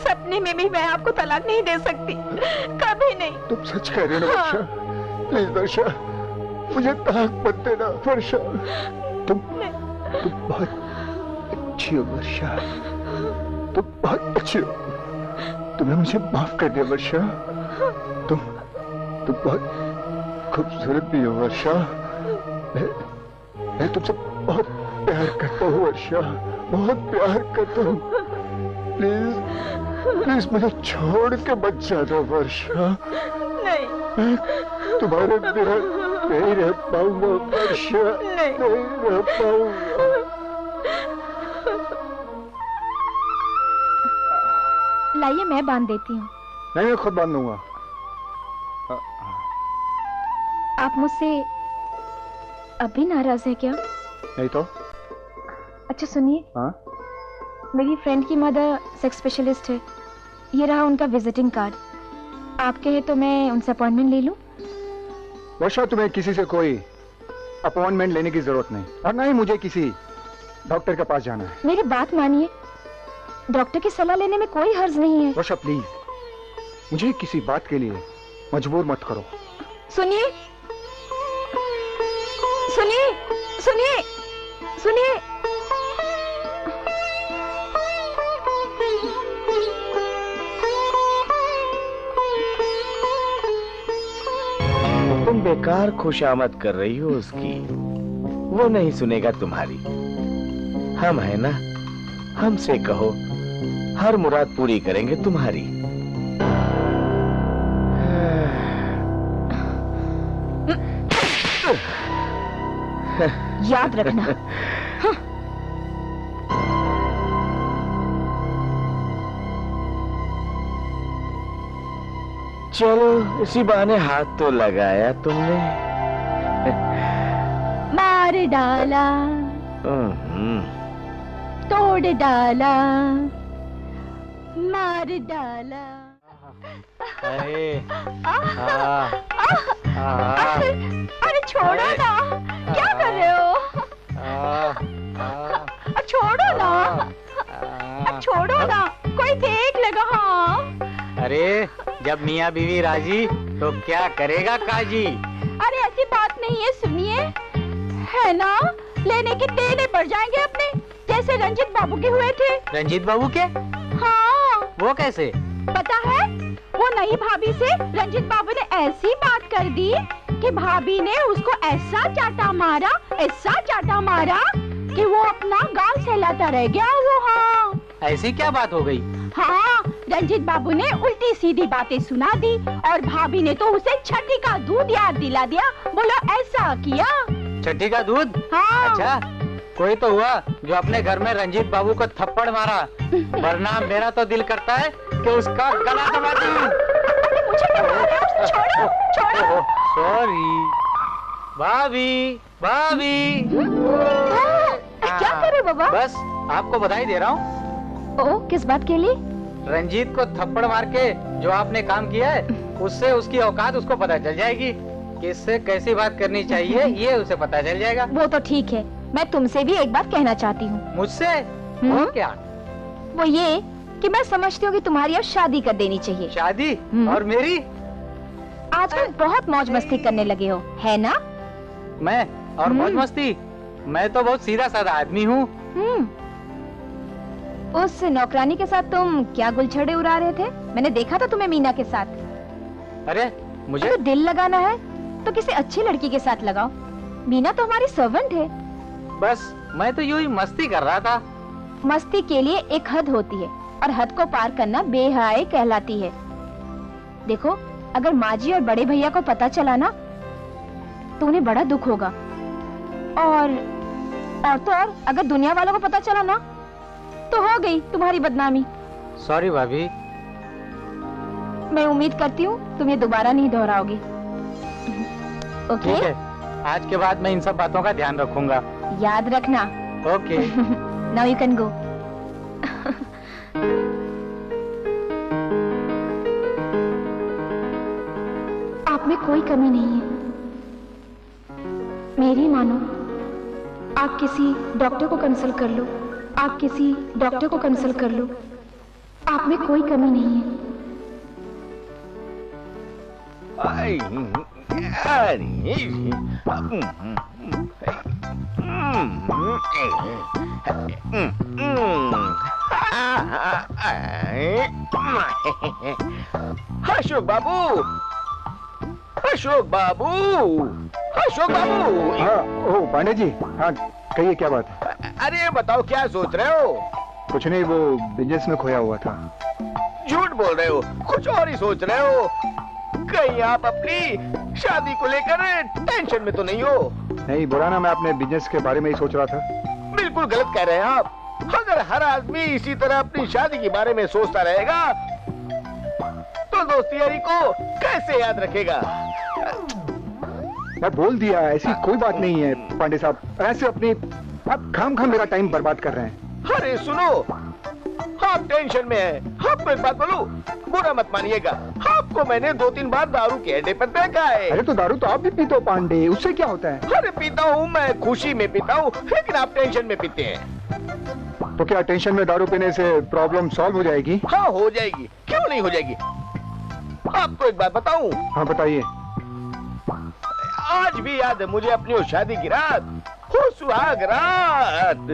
सपने में भी मैं आपको तलाक नहीं दे सकती, कभी नहीं। तुम सच कह रहे हो ना वर्षा? प्लीज वर्षा, मुझे तलाक मत देना वर्षा। तुम बहुत अच्छी हो वर्षा, तुम बहुत अच्छी हो। तुमने मुझे माफ कर दिया वर्षा। तुम बहुत खूबसूरत भी हो वर्षा। मैं तुमसे बहुत प्यार करता हूँ वर्षा, बहुत प्यार करता हूँ। प्लीज मुझे छोड़ के मत जाना वर्षा। नहीं, मैं तुम्हारे बिना नहीं रह पाऊंगा वर्षा, नहीं रह पाऊंगा। लाइए, मैं बांध देती हूँ। नहीं, मैं खुद बांध दूंगा। आप मुझसे अभी नाराज है क्या? नहीं तो। अच्छा सुनिए। हाँ? मेरी फ्रेंड की मदर सेक्स स्पेशलिस्ट है। ये रहा उनका विजिटिंग कार्ड। आप कहे तो मैं उनसे अपॉइंटमेंट ले लूं? वर्षा, तुम्हें किसी से कोई अपॉइंटमेंट लेने की जरूरत नहीं, और ना ही मुझे किसी डॉक्टर के पास जाना है। मेरी बात मानिए, डॉक्टर की सलाह लेने में कोई हर्ज नहीं है। वर्षा प्लीज, मुझे किसी बात के लिए मजबूर मत करो। सुनिए सुनिए सुनिए सुनिए। तुम बेकार खुशामद कर रही हो उसकी, वो नहीं सुनेगा तुम्हारी। हम है ना, हमसे कहो, हर मुराद पूरी करेंगे तुम्हारी। याद रखना। चलो, इसी बहाने हाथ तो लगाया तुमने। मार डाला, तोड़ डाला, मार डाला। अरे छोड़ो ना, क्या कर रहे हो? छोड़ो ना, छोड़ो ना, कोई देख लेगा। हाँ, अरे जब मियाँ बीवी राजी तो क्या करेगा काजी। अरे ऐसी बात नहीं है, सुनिए, है ना, लेने के देने पड़ जाएंगे अपने, जैसे रंजीत बाबू के हुए थे। रंजीत बाबू के? हाँ। वो कैसे? पता है, वो नई भाभी से रंजीत बाबू ने ऐसी बात कर दी कि भाभी ने उसको ऐसा चाटा मारा कि वो अपना गाल सहलाता रह गया वो। हाँ, ऐसी क्या बात हो गई? हाँ, रंजीत बाबू ने उल्टी सीधी बातें सुना दी और भाभी ने तो उसे छठी का दूध याद दिला दिया। बोलो ऐसा किया। छठी का दूध? हाँ। अच्छा, कोई तो हुआ जो अपने घर में रंजीत बाबू को थप्पड़ मारा, वरना मेरा तो दिल करता है कि उसका गला दबा दूं। छोड़ो, छोड़ो। सॉरी भाभी, भाभी। क्या कर रहे बाबा? बस आपको बधाई दे रहा हूँ। ओ, किस बात के लिए? रंजीत को थप्पड़ मार के जो आपने काम किया है, उससे उसकी औकात उसको पता चल जाएगी। किससे कैसी बात करनी चाहिए ये उसे पता चल जाएगा। वो तो ठीक है, मैं तुमसे भी एक बात कहना चाहती हूँ। मुझसे? वो क्या? वो ये कि मैं समझती हूँ कि तुम्हारी अब शादी कर देनी चाहिए। शादी? और मेरी? आजकल बहुत मौज मस्ती करने लगे हो, है ना? मैं और मौज मस्ती? मैं तो बहुत सीधा साधा आदमी हूँ। उस नौकरानी के साथ तुम क्या गुलछड़े उड़ा रहे थे? मैंने देखा था तुम्हें मीना के साथ। अरे मुझे अगर दिल लगाना है तो किसी अच्छी लड़की के साथ लगाओ। मीना तो हमारी सर्वेंट है। बस मैं तो यूं ही मस्ती कर रहा था। मस्ती के लिए एक हद होती है और हद को पार करना बेहयाई कहलाती है। देखो, अगर माँ जी और बड़े भैया को पता चला ना तो उन्हें बड़ा दुख होगा, और तो और अगर दुनिया वालों को पता चला ना तो हो गई तुम्हारी बदनामी। सॉरी भाभी। मैं उम्मीद करती हूँ तुम ये दोबारा नहीं दोहराओगे। ओके? ठीक है, आज के बाद मैं इन सब बातों का ध्यान रखूंगा। याद रखना। Okay. Now you can go. आप में कोई कमी नहीं है, मेरी मानो। आप किसी डॉक्टर को कंसल्ट कर लो, आप किसी डॉक्टर को कंसल्ट कर लो, आप में कोई कमी नहीं है। अशोक बाबू, अशोक बाबू, अशोक बाबू। हाँ, ओ पांडे जी। हाँ कहिए, क्या बात है? अरे बताओ, क्या सोच रहे हो? कुछ नहीं, वो बिजनेस में खोया हुआ था। झूठ बोल रहे हो, कुछ और ही सोच रहे हो। कहीं आप अपनी शादी को लेकर टेंशन में तो नहीं हो? नहीं, बुरा ना, मैं अपने बिजनेस के बारे में ही सोच रहा था। बिल्कुल गलत कह रहे हैं आप। अगर हर आदमी इसी तरह अपनी शादी के बारे में सोचता रहेगा तो दोस्ती यारी को कैसे याद रखेगा? मैं बोल दिया, ऐसी कोई बात नहीं है पांडे साहब। ऐसे अपनी आप खाम मेरा टाइम बर्बाद कर रहे हैं। अरे सुनो, आप टेंशन में हैं। आपको एक बात बोलूं, बुरा मत मानिएगा, आपको मैंने 2-3 बार दारू के अड्डे पर देखा है। अरे तो दारू तो आप भी पीते हो पांडे, उससे क्या होता है? अरे पीता हूँ, मैं खुशी में पीता हूँ, लेकिन आप टेंशन में पीते हैं। तो क्या टेंशन में दारू पीने से प्रॉब्लम सॉल्व हो जाएगी? हाँ हो जाएगी, क्यों नहीं हो जाएगी। आपको एक बात बताऊं? हाँ बताइए। आज भी याद है मुझे अपनी उस शादी की रात, वो सुहाग रात।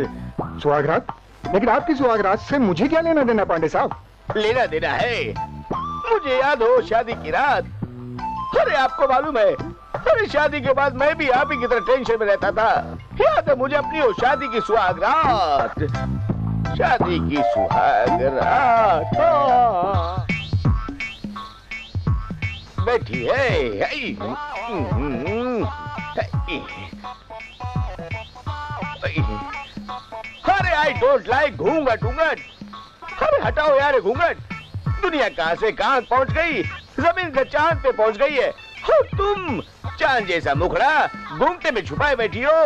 सुहाग रात? लेकिन आपकी सुहाग रात से मुझे क्या लेना देना पांडे साहब? लेना देना है, मुझे याद हो शादी की रात। अरे आपको मालूम है, अरे शादी के बाद मैं भी आप ही की तरह टेंशन में रहता था। याद है मुझे अपनी वो शादी की सुहाग रात, शादी की सुहाग रात। बैठी है। अरे आई डोंट लाइक घूंघट घूंघट। अरे हटाओ यार घूंघट। दुनिया कहां से कहां पहुंच गई, जमीन से चांद पे पहुंच गई है, और तुम चांद जैसा मुखड़ा घूंघटे में छुपाए बैठी हो।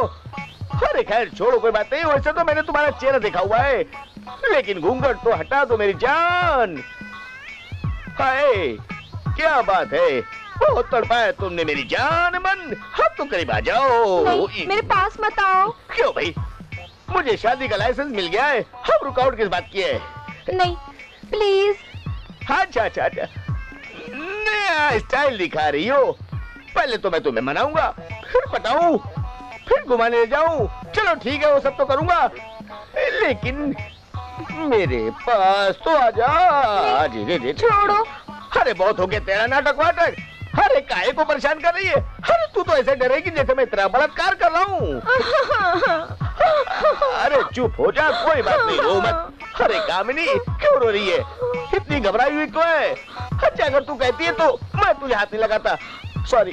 अरे खैर छोड़ो, कोई बात नहीं। वैसे तो मैंने तुम्हारा चेहरा देखा हुआ है, लेकिन घूंघट तो हटा दो मेरी जान। हाय क्या बात है, बहुत तड़पाया तुमने मेरी जान मन। अब तो करीब आ जाओ। नहीं, मेरे पास मत आओ। क्यों भाई, मुझे शादी का लाइसेंस मिल गया है, अब रुकावट किस बात की है? नहीं प्लीज। अच्छा अच्छा अच्छा, नया स्टाइल दिखा रही हो। पहले तो मैं तुम्हें मनाऊंगा, फिर पटाऊं, फिर घुमाने ले जाऊं। चलो ठीक है, वो सब तो करूंगा, लेकिन मेरे पास तो आजा। छोड़ो। अरे बहुत हो गया तेरा नाटक वाटक। अरे काहे को परेशान कर रही है? अरे तू तो ऐसे डरेगी जैसे मैं तेरा बलात्कार कर रहा हूँ। अरे चुप हो जा, कोई बात नहीं, रो मत। अरे कामिनी क्यों रो रही है, इतनी घबराई हुई क्यों है? अच्छा अगर तू कहती है तो मैं तुझे हाथ नहीं लगाता। सॉरी।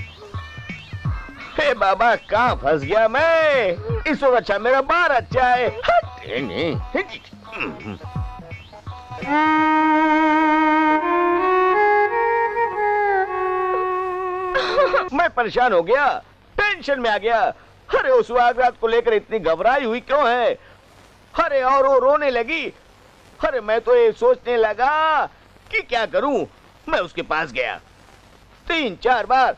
हे बाबा कहाँ फंस गया मैं। इस वक्त अच्छा मेरा बार अच्छा है। मैं परेशान हो गया, टेंशन में आ गया। अरे उस वारदात को लेकर इतनी घबराई हुई क्यों है? अरे और वो रोने लगी। अरे मैं तो ये सोचने लगा कि क्या करूं। मैं उसके पास गया 3-4 बार।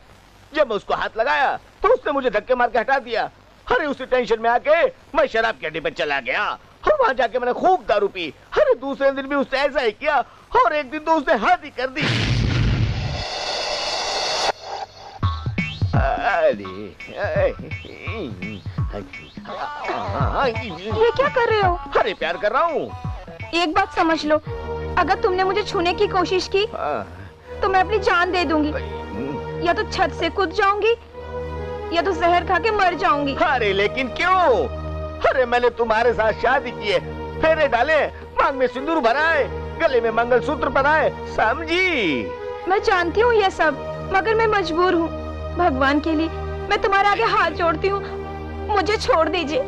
जब मैं उसको हाथ लगाया तो उसने मुझे धक्के मार के हटा दिया। अरे उसी टेंशन में आके मैं शराब के अड्डे पर चला गया और वहां जाके मैंने खूब दारू पी। अरे दूसरे दिन भी उसने ऐसा ही किया और एक दिन तो उसने हद ही कर दी। ये क्या कर रहे हो? अरे प्यार कर रहा हूँ। एक बात समझ लो, अगर तुमने मुझे छूने की कोशिश की तो मैं अपनी जान दे दूंगी। या तो छत से कूद जाऊंगी या तो जहर खा के मर जाऊंगी। अरे लेकिन क्यों? अरे मैंने तुम्हारे साथ शादी की है, फेरे डाले, मांग में सिंदूर भराए, गले में मंगलसूत्र पहनाए, समझी? मैं जानती हूँ ये सब, मगर मैं मजबूर हूँ। भगवान के लिए मैं तुम्हारे आगे हाथ जोड़ती हूँ, मुझे छोड़ दीजिए।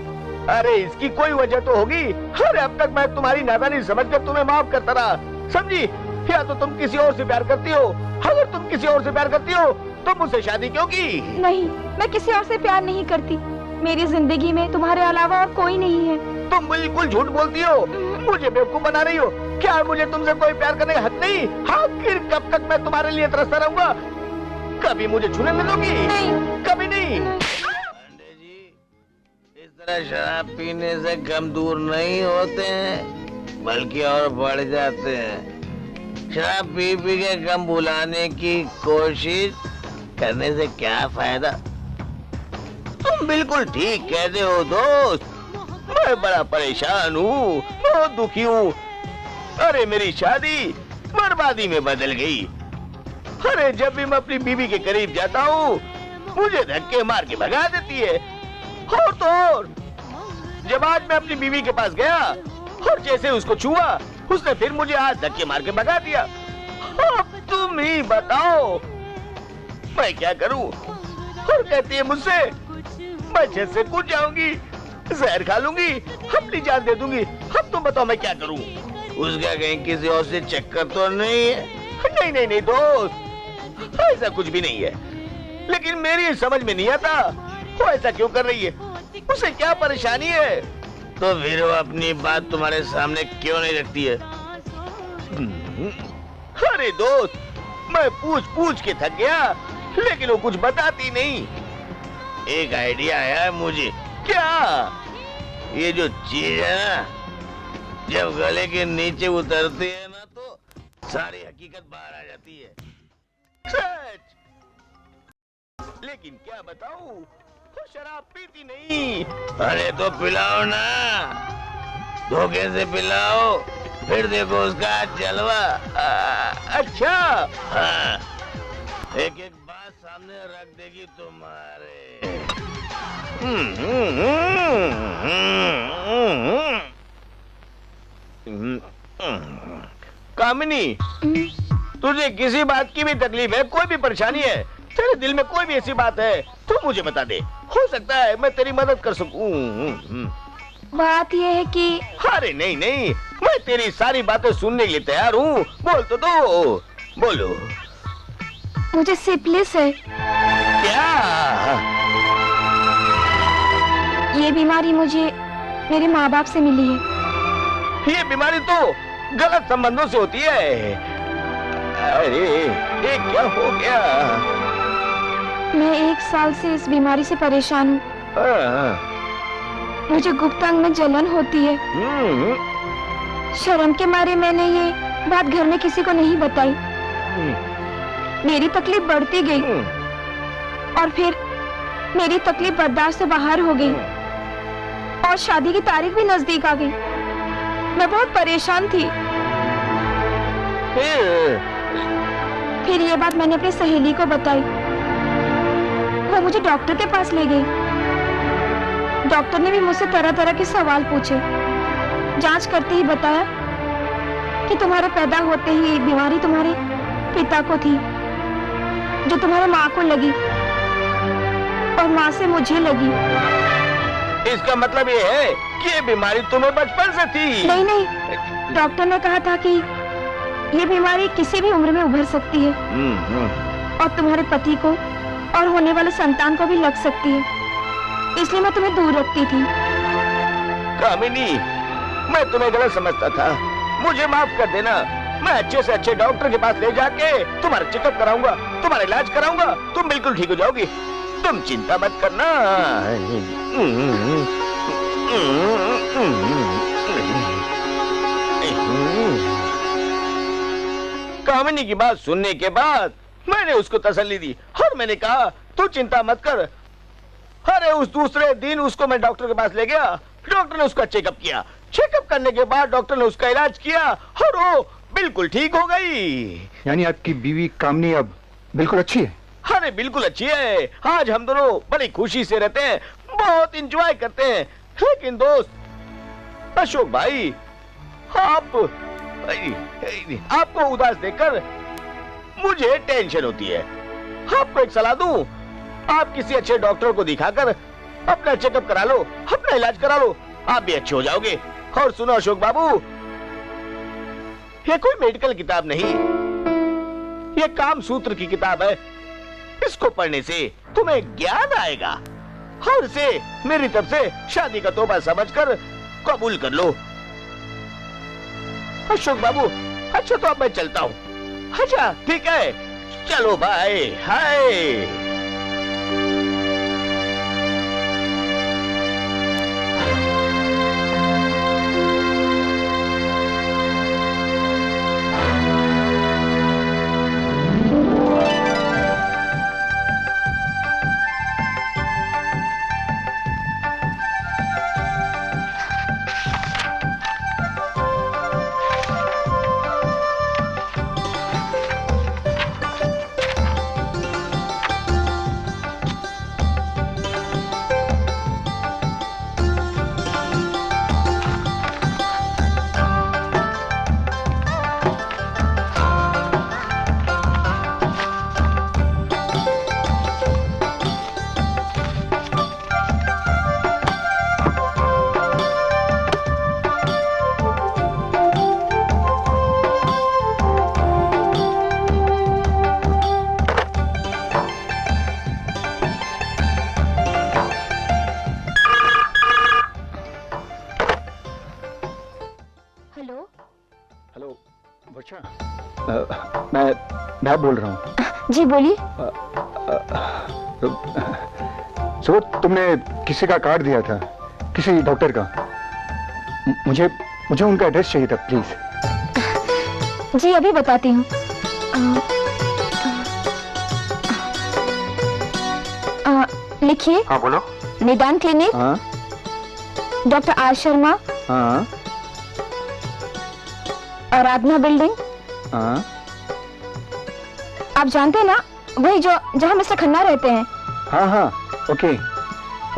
अरे इसकी कोई वजह तो होगी। अरे अब तक मैं तुम्हारी नादानी समझकर तुम्हें माफ करता रहा, समझी? या तो तुम किसी और से प्यार करती हो। अगर तुम किसी और से प्यार करती हो तो मुझसे शादी क्यों की? नहीं, मैं किसी और से प्यार नहीं करती। मेरी जिंदगी में तुम्हारे अलावा और कोई नहीं है। तुम बिल्कुल झूठ बोलती हो, मुझे बेवकूफ बना रही हो। क्या मुझे तुमसे कोई प्यार करने का हक नहीं? आखिर कब तक मैं तुम्हारे लिए तरसता रहूंगा? कभी मुझे छूने न दोगी? नहीं, कभी नहीं। पांडे जी, इस तरह शराब पीने से गम दूर नहीं होते हैं, बल्कि और बढ़ जाते हैं। शराब पी पी के गम भुलाने की कोशिश करने से क्या फायदा? तुम बिल्कुल ठीक कहते हो दोस्त। मैं बड़ा परेशान हूँ, बहुत दुखी हूँ। अरे मेरी शादी बर्बादी में बदल गई। अरे जब भी मैं अपनी बीवी के करीब जाता हूँ मुझे धक्के मार के भगा देती है। और तो और जब आज मैं अपनी बीवी के पास गया और जैसे उसको छुआ उसने फिर मुझे आज धक्के मार के भगा दिया। अब तुम ही बताओ मैं क्या करूं? और कहती है मुझसे मैं छत से कूद जाऊंगी, जहर खा लूंगी, अपनी जान दे दूंगी। अब तुम बताओ मैं क्या करूं? उसका कहीं किसी और से चक्कर तो नहीं है? नहीं नहीं नहीं दोस्त, ऐसा कुछ भी नहीं है। लेकिन मेरी समझ में नहीं आता वो ऐसा क्यों कर रही है, उसे क्या परेशानी है? तो फिर वो अपनी बात तुम्हारे सामने क्यों नहीं रखती है? अरे दोस्त, मैं पूछ पूछ के थक गया लेकिन वो कुछ बताती नहीं। एक आइडिया आया मुझे। क्या? ये जो चीज है ना, जब गले के नीचे उतरती है ना तो सारी हकीकत बाहर आ जाती है। सच। लेकिन क्या बताऊं, वो शराब पीती नहीं। अरे तो पिलाओ ना, धोखे से पिलाओ, फिर देखो उसका जलवा। अच्छा हाँ, एक एक बात सामने रख देगी तुम्हारे। कामिनी, तुझे किसी बात की भी तकलीफ है, कोई भी परेशानी है, तेरे दिल में कोई भी ऐसी बात है तो मुझे बता दे, हो सकता है मैं तेरी मदद कर सकूं। बात यह है कि अरे नहीं नहीं, मैं तेरी सारी बातें सुनने के लिए तैयार हूँ, बोल तो दो। बोलो। मुझे सिफिलिस है। क्या? ये बीमारी मुझे मेरे माँ बाप से मिली है। ये बीमारी तो गलत संबंधों से होती है। अरे ये क्या हो गया? मैं 1 साल से इस बीमारी से परेशान हूँ। मुझे गुप्त अंग में जलन होती है। शर्म के मारे मैंने ये बात घर में किसी को नहीं बताई। मेरी तकलीफ बढ़ती गई और फिर मेरी तकलीफ बर्दाश्त से बाहर हो गई और शादी की तारीख भी नजदीक आ गई। मैं बहुत परेशान थी। फिर ये बात मैंने अपनी सहेली को बताई। वो मुझे डॉक्टर के पास ले गई। डॉक्टर ने भी मुझसे तरह तरह के सवाल पूछे। जांच करते ही बताया कि तुम्हारे पैदा होते ही बीमारी तुम्हारे पिता को थी, जो तुम्हारे माँ को लगी और माँ से मुझे लगी। इसका मतलब ये है कि ये बीमारी तुम्हें बचपन से थी? नहीं नहीं, डॉक्टर ने कहा था कि ये बीमारी किसी भी उम्र में उभर सकती है और तुम्हारे पति को और होने वाले संतान को भी लग सकती है, इसलिए मैं तुम्हें दूर रखती थी। कामिनी, मैं तुम्हें गलत समझता था, मुझे माफ कर देना। मैं अच्छे से अच्छे डॉक्टर के पास ले जाके तुम्हारा चेकअप कराऊंगा, तुम्हारा इलाज कराऊंगा, तुम बिल्कुल ठीक हो जाओगी, तुम चिंता मत करना। कामिनी की बात सुनने के बाद मैंने उसको तसल्ली दी और मैंने कहा तू चिंता मत कर। अरे उस दूसरे दिन उसको मैं डॉक्टर के पास ले गया, डॉक्टर ने उसका चेकअप किया, चेकअप करने के बाद डॉक्टर ने उसका इलाज किया और वो बिल्कुल ठीक हो गई। यानी आपकी बीवी कामनी अब बिल्कुल अच्छी है? अरे बिल्कुल अच्छी है, आज हम दोनों बड़ी खुशी से रहते हैं, बहुत इंजॉय करते हैं। लेकिन दोस्त अशोक भाई, आपको उदास देखकर मुझे टेंशन होती है। आपको एक सलाह दूं, आप किसी अच्छे डॉक्टर को दिखाकर अपना चेकअप करा लो, अपना इलाज करा लो, आप भी अच्छे हो जाओगे। और सुनो अशोक बाबू, ये कोई मेडिकल किताब नहीं, ये काम सूत्र की किताब है। इसको पढ़ने से तुम्हें ज्ञान आएगा और इसे मेरी तरफ से शादी का तोहफा समझकर कबूल कर लो। अशोक बाबू, अच्छा तो अब मैं चलता हूँ। अच्छा ठीक है, चलो बाय। हाय। मैं बोल रहा हूँ। जी बोलिए। सुबह तुमने किसी का कार्ड दिया था, किसी डॉक्टर का, मुझे उनका एड्रेस चाहिए था प्लीज। जी अभी बताती हूँ। लिखिए। हाँ बोलो। निदान क्लिनिक। हाँ। Doctor R Sharma. हाँ। आराधना बिल्डिंग। हाँ। आप जानते हैं ना, वही जो जहाँ मिस्टर खन्ना रहते हैं। हाँ हाँ, okay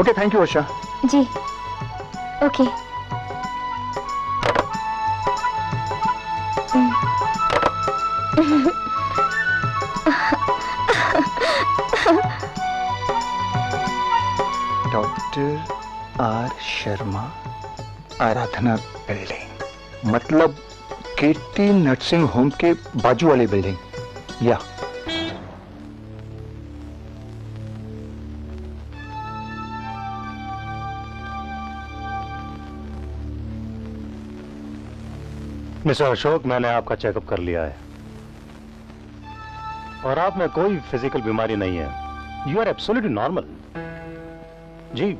okay, thank you Usha. जी okay. Doctor R Sharma, Aradhana building, मतलब केटी नर्सिंग होम के बाजू वाली बिल्डिंग। या मिस्टर अशोक, मैंने आपका चेकअप कर लिया है और आप में कोई फिजिकल बीमारी नहीं है। You are absolutely normal. जी,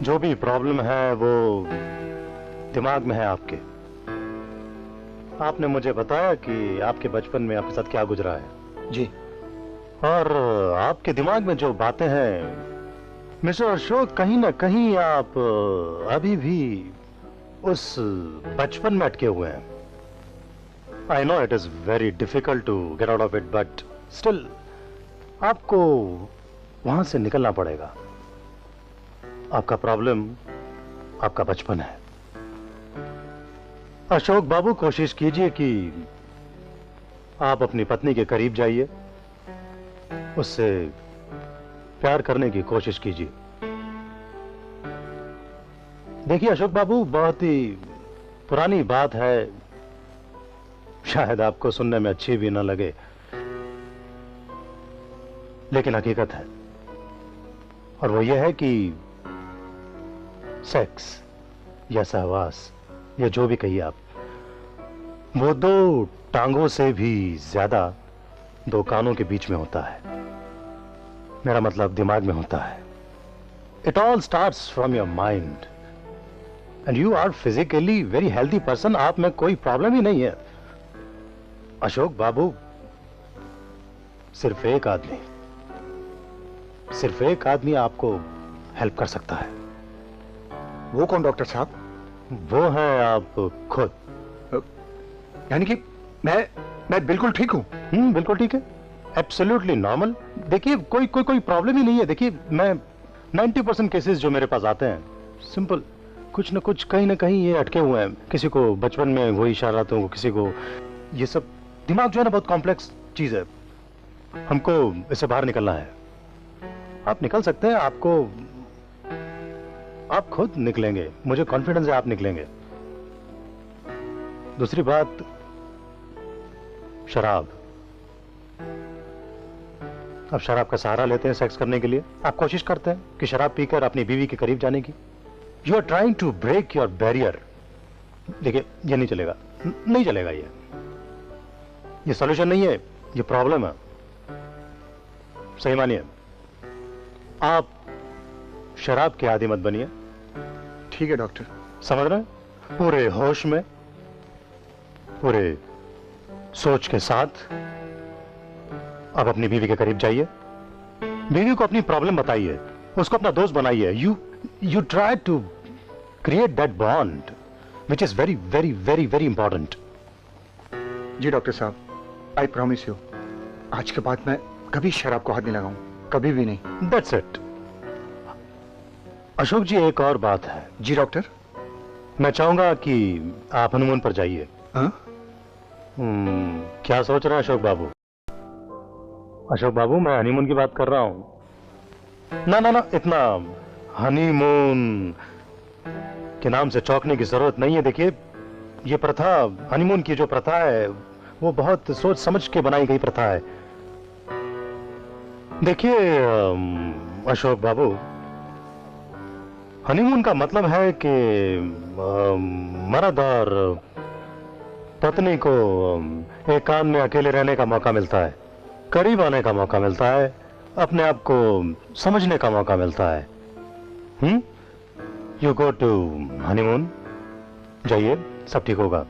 जो भी प्रॉब्लम है वो दिमाग में है आपके। आपने मुझे बताया कि आपके बचपन में आपके साथ क्या गुजरा है। जी। और आपके दिमाग में जो बातें हैं मिस्टर अशोक, कहीं ना कहीं आप अभी भी उस बचपन में अटके हुए हैं। I know it is very difficult to get out of it, but still आपको वहां से निकलना पड़ेगा। आपका प्रॉब्लम आपका बचपन है। अशोक बाबू, कोशिश कीजिए कि आप अपनी पत्नी के करीब जाइए, उससे प्यार करने की कोशिश कीजिए। देखिए अशोक बाबू, बहुत ही पुरानी बात है, शायद आपको सुनने में अच्छी भी ना लगे, लेकिन हकीकत है, और वो ये है कि सेक्स या सहवास या जो भी कहिए आप, वो दो टांगों से भी ज्यादा दो कानों के बीच में होता है। मेरा मतलब दिमाग में होता है। It all starts from your mind and you are physically very healthy person. आप में कोई प्रॉब्लम ही नहीं है। अशोक बाबू, सिर्फ एक आदमी आपको हेल्प कर सकता है। वो कौन डॉक्टर साहब? वो है आप खुद। यानी कि मैं बिल्कुल ठीक हूँ? बिल्कुल ठीक है, एब्सोल्युटली नॉर्मल। देखिए कोई प्रॉब्लम ही नहीं है। देखिए मैं 90% केसेस जो मेरे पास आते हैं, सिंपल, कुछ न कुछ कहीं ना कहीं ये अटके हुए हैं। किसी को बचपन में हुई इशारातों को, किसी को ये सब। दिमाग जो है ना बहुत कॉम्प्लेक्स चीज है, हमको इससे बाहर निकलना है। आप निकल सकते हैं, आप खुद निकलेंगे, मुझे कॉन्फिडेंस है आप निकलेंगे। दूसरी बात, शराब। आप शराब का सहारा लेते हैं सेक्स करने के लिए। आप कोशिश करते हैं कि शराब पीकर अपनी बीवी के करीब जाने की। You are trying to break your barrier. देखिए ये नहीं चलेगा, नहीं चलेगा। ये सॉल्यूशन नहीं है, ये प्रॉब्लम है। सही मानिए, आप शराब के आदी मत बनिए। ठीक है डॉक्टर। समझ रहे हैं? पूरे होश में, पूरे सोच के साथ आप अपनी बीवी के करीब जाइए। बीवी को अपनी प्रॉब्लम बताइए, उसको अपना दोस्त बनाइए। You try to create that bond which is very very very very important. जी डॉक्टर साहब, आई प्रॉमिस यू, आज के बाद मैं कभी शराब को हाथ नहीं लगाऊं, कभी भी नहीं। That's it. अशोक जी, एक और बात है। जी डॉक्टर। मैं चाहूंगा कि आप हनीमून पर जाइए। क्या सोच रहे हैं अशोक बाबू? अशोक बाबू, मैं हनीमून की बात कर रहा हूं। ना, इतना हनीमून के नाम से चौंकने की जरूरत नहीं है। देखिए ये प्रथा, हनीमून की जो प्रथा है, वो बहुत सोच समझ के बनाई गई प्रथा है। देखिए अशोक बाबू, हनीमून का मतलब है कि मर्द और पत्नी को एकांत में अकेले रहने का मौका मिलता है, करीब आने का मौका मिलता है, अपने आप को समझने का मौका मिलता है। यू गो टू हनीमून, जाइए, सब ठीक होगा।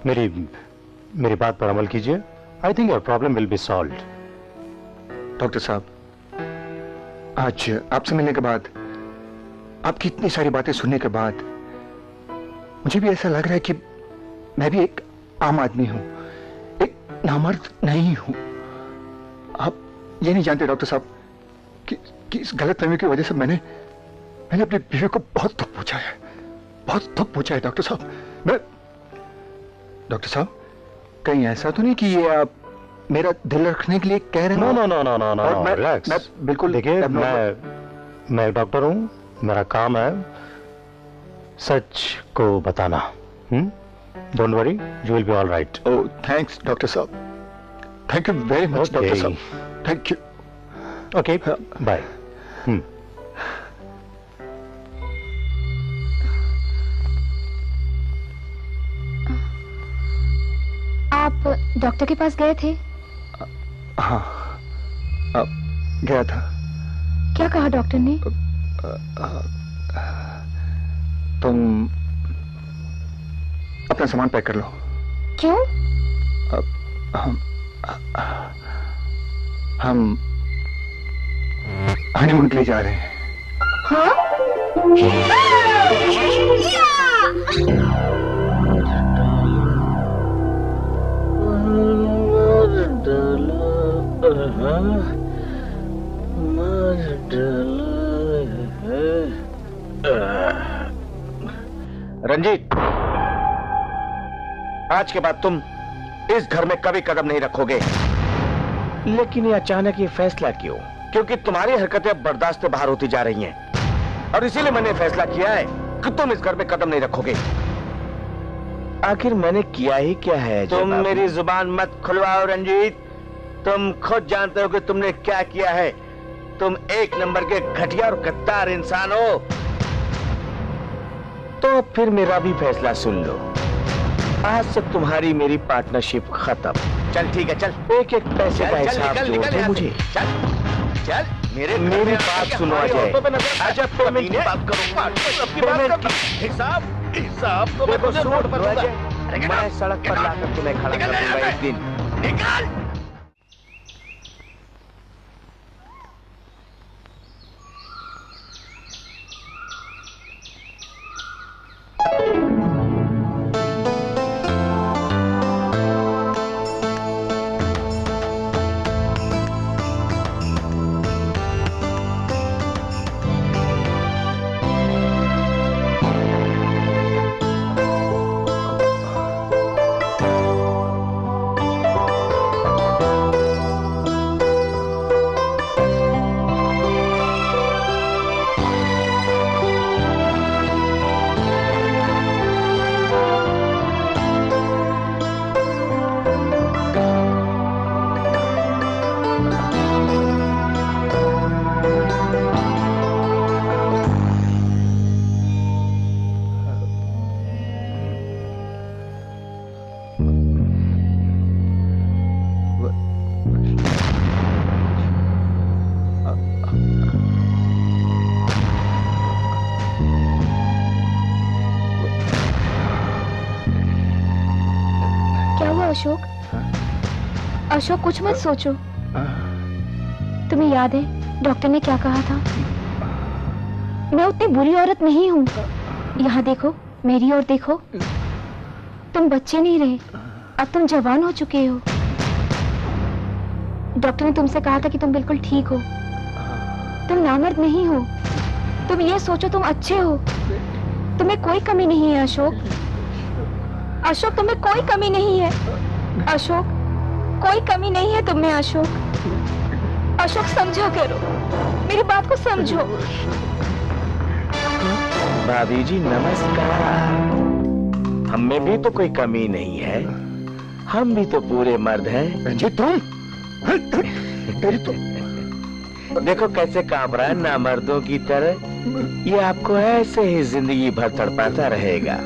मेरी बात पर अमल कीजिए। I think your problem will be solved. Doctor साहब, आज आपसे मिलने के बाद, आपकी इतनी सारी बातें सुनने के बाद, मुझे भी ऐसा लग रहा है कि मैं भी एक आम आदमी हूं, एक नामर्द नहीं हूं। आप ये नहीं जानते डॉक्टर साहब कि इस गलतफहमी की वजह से मैंने अपनी बीवी को बहुत दुख पहुंचाया है, बहुत दुख पहुंचाया डॉक्टर साहब। डॉक्टर साहब, कहीं ऐसा तो नहीं कि ये आप मेरा दिल रखने के लिए कह रहे हैं? No, relax. मैं बिल्कुल, देखिए मैं डॉक्टर हूं, मेरा काम है सच को बताना। Don't worry, you will be all right. Oh, thanks doctor साहब, thank you very much doctor साहब, थैंक यू। Okay, bye. आप डॉक्टर के पास गए थे? हाँ, गया था। क्या कहा डॉक्टर ने? तुम अपना सामान पैक कर लो। क्यों? हम हनीमून के लिए जा रहे हैं। रंजीत, आज के बाद तुम इस घर में कभी कदम नहीं रखोगे। लेकिन ये अचानक ये फैसला क्यों? क्योंकि तुम्हारी हरकतें बर्दाश्त से बाहर होती जा रही हैं और इसीलिए मैंने फैसला किया है कि तुम इस घर में कदम नहीं रखोगे। आखिर मैंने किया ही क्या है? तुम मेरी जुबान मत खुलवाओ रंजीत, तुम खुद जानते हो कि तुमने क्या किया है। तुम एक नंबर के घटिया और गद्दार इंसान हो। तो फिर मेरा भी फैसला सुन लो, आज से तुम्हारी मेरी पार्टनरशिप खत्म। चल ठीक है, चल एक एक पैसे का हिसाब दो मुझे। चल चल मेरी बात सुनो अजय। अजय पेमेंट की बात करूंगा, पेमेंट की हिसाब तो मैं नोट पर दूंगा। मैं सड़क पर लाकर तुम्हें खड़ा कर दूंगा एक दिन। निकाल। अशोक, अशोक कुछ मत सोचो। तुम्हें याद है डॉक्टर ने क्या कहा था? मैं उतनी बुरी औरत नहीं हूँ। यहाँ देखो, मेरी ओर देखो। तुम बच्चे नहीं रहे, अब तुम जवान हो चुके हो। डॉक्टर ने तुमसे कहा था कि तुम बिल्कुल ठीक हो, तुम नामर्द नहीं हो। तुम ये सोचो तुम अच्छे हो, तुम्हें कोई कमी नहीं है अशोक। अशोक तुम्हें कोई कमी नहीं है। अशोक कोई कमी नहीं है तुम्हें। अशोक, अशोक समझा करो, मेरी बात को समझो। भाभी जी नमस्कार। हम में भी तो कोई कमी नहीं है, हम भी तो पूरे मर्द हैं। जी तुम तेरी तो देखो कैसे कांप रहा है नामर्दों की तरह। ये आपको ऐसे ही जिंदगी भर तड़पाता रहेगा।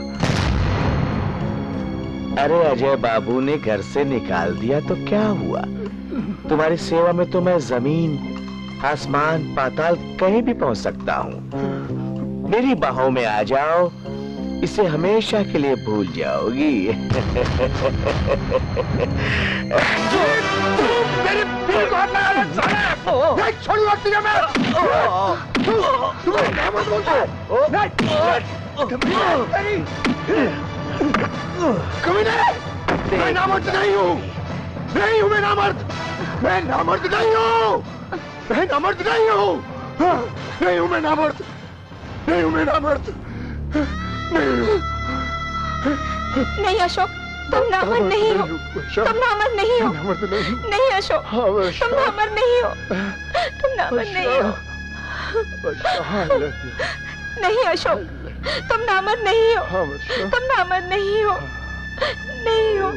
अरे अजय बाबू ने घर से निकाल दिया तो क्या हुआ? तुम्हारी सेवा में तो मैं जमीन आसमान पाताल कहीं भी पहुंच सकता हूँ। मेरी बाहों में आ जाओ, इसे हमेशा के लिए भूल जाओगी। कभी नहीं, मैं नामर्द नहीं हूँ। नहीं हूँ मैं नामर्द, मैं नामर्द नहीं हूँ। मैं नामर्द नहीं हूँ। नहीं हूँ मैं नामर्द, नहीं हूँ मैं नामर्द, नहीं अशोक, तुम नामर्द नहीं हो। तुम नामर्द नहीं हो। नहीं अशोक, तुम नामर्द नहीं हो। तुम नामर्द नहीं हो। नहीं अशोक, तुम नामर्द नहीं हो। तुम नामर्द नहीं हो। नहीं हो।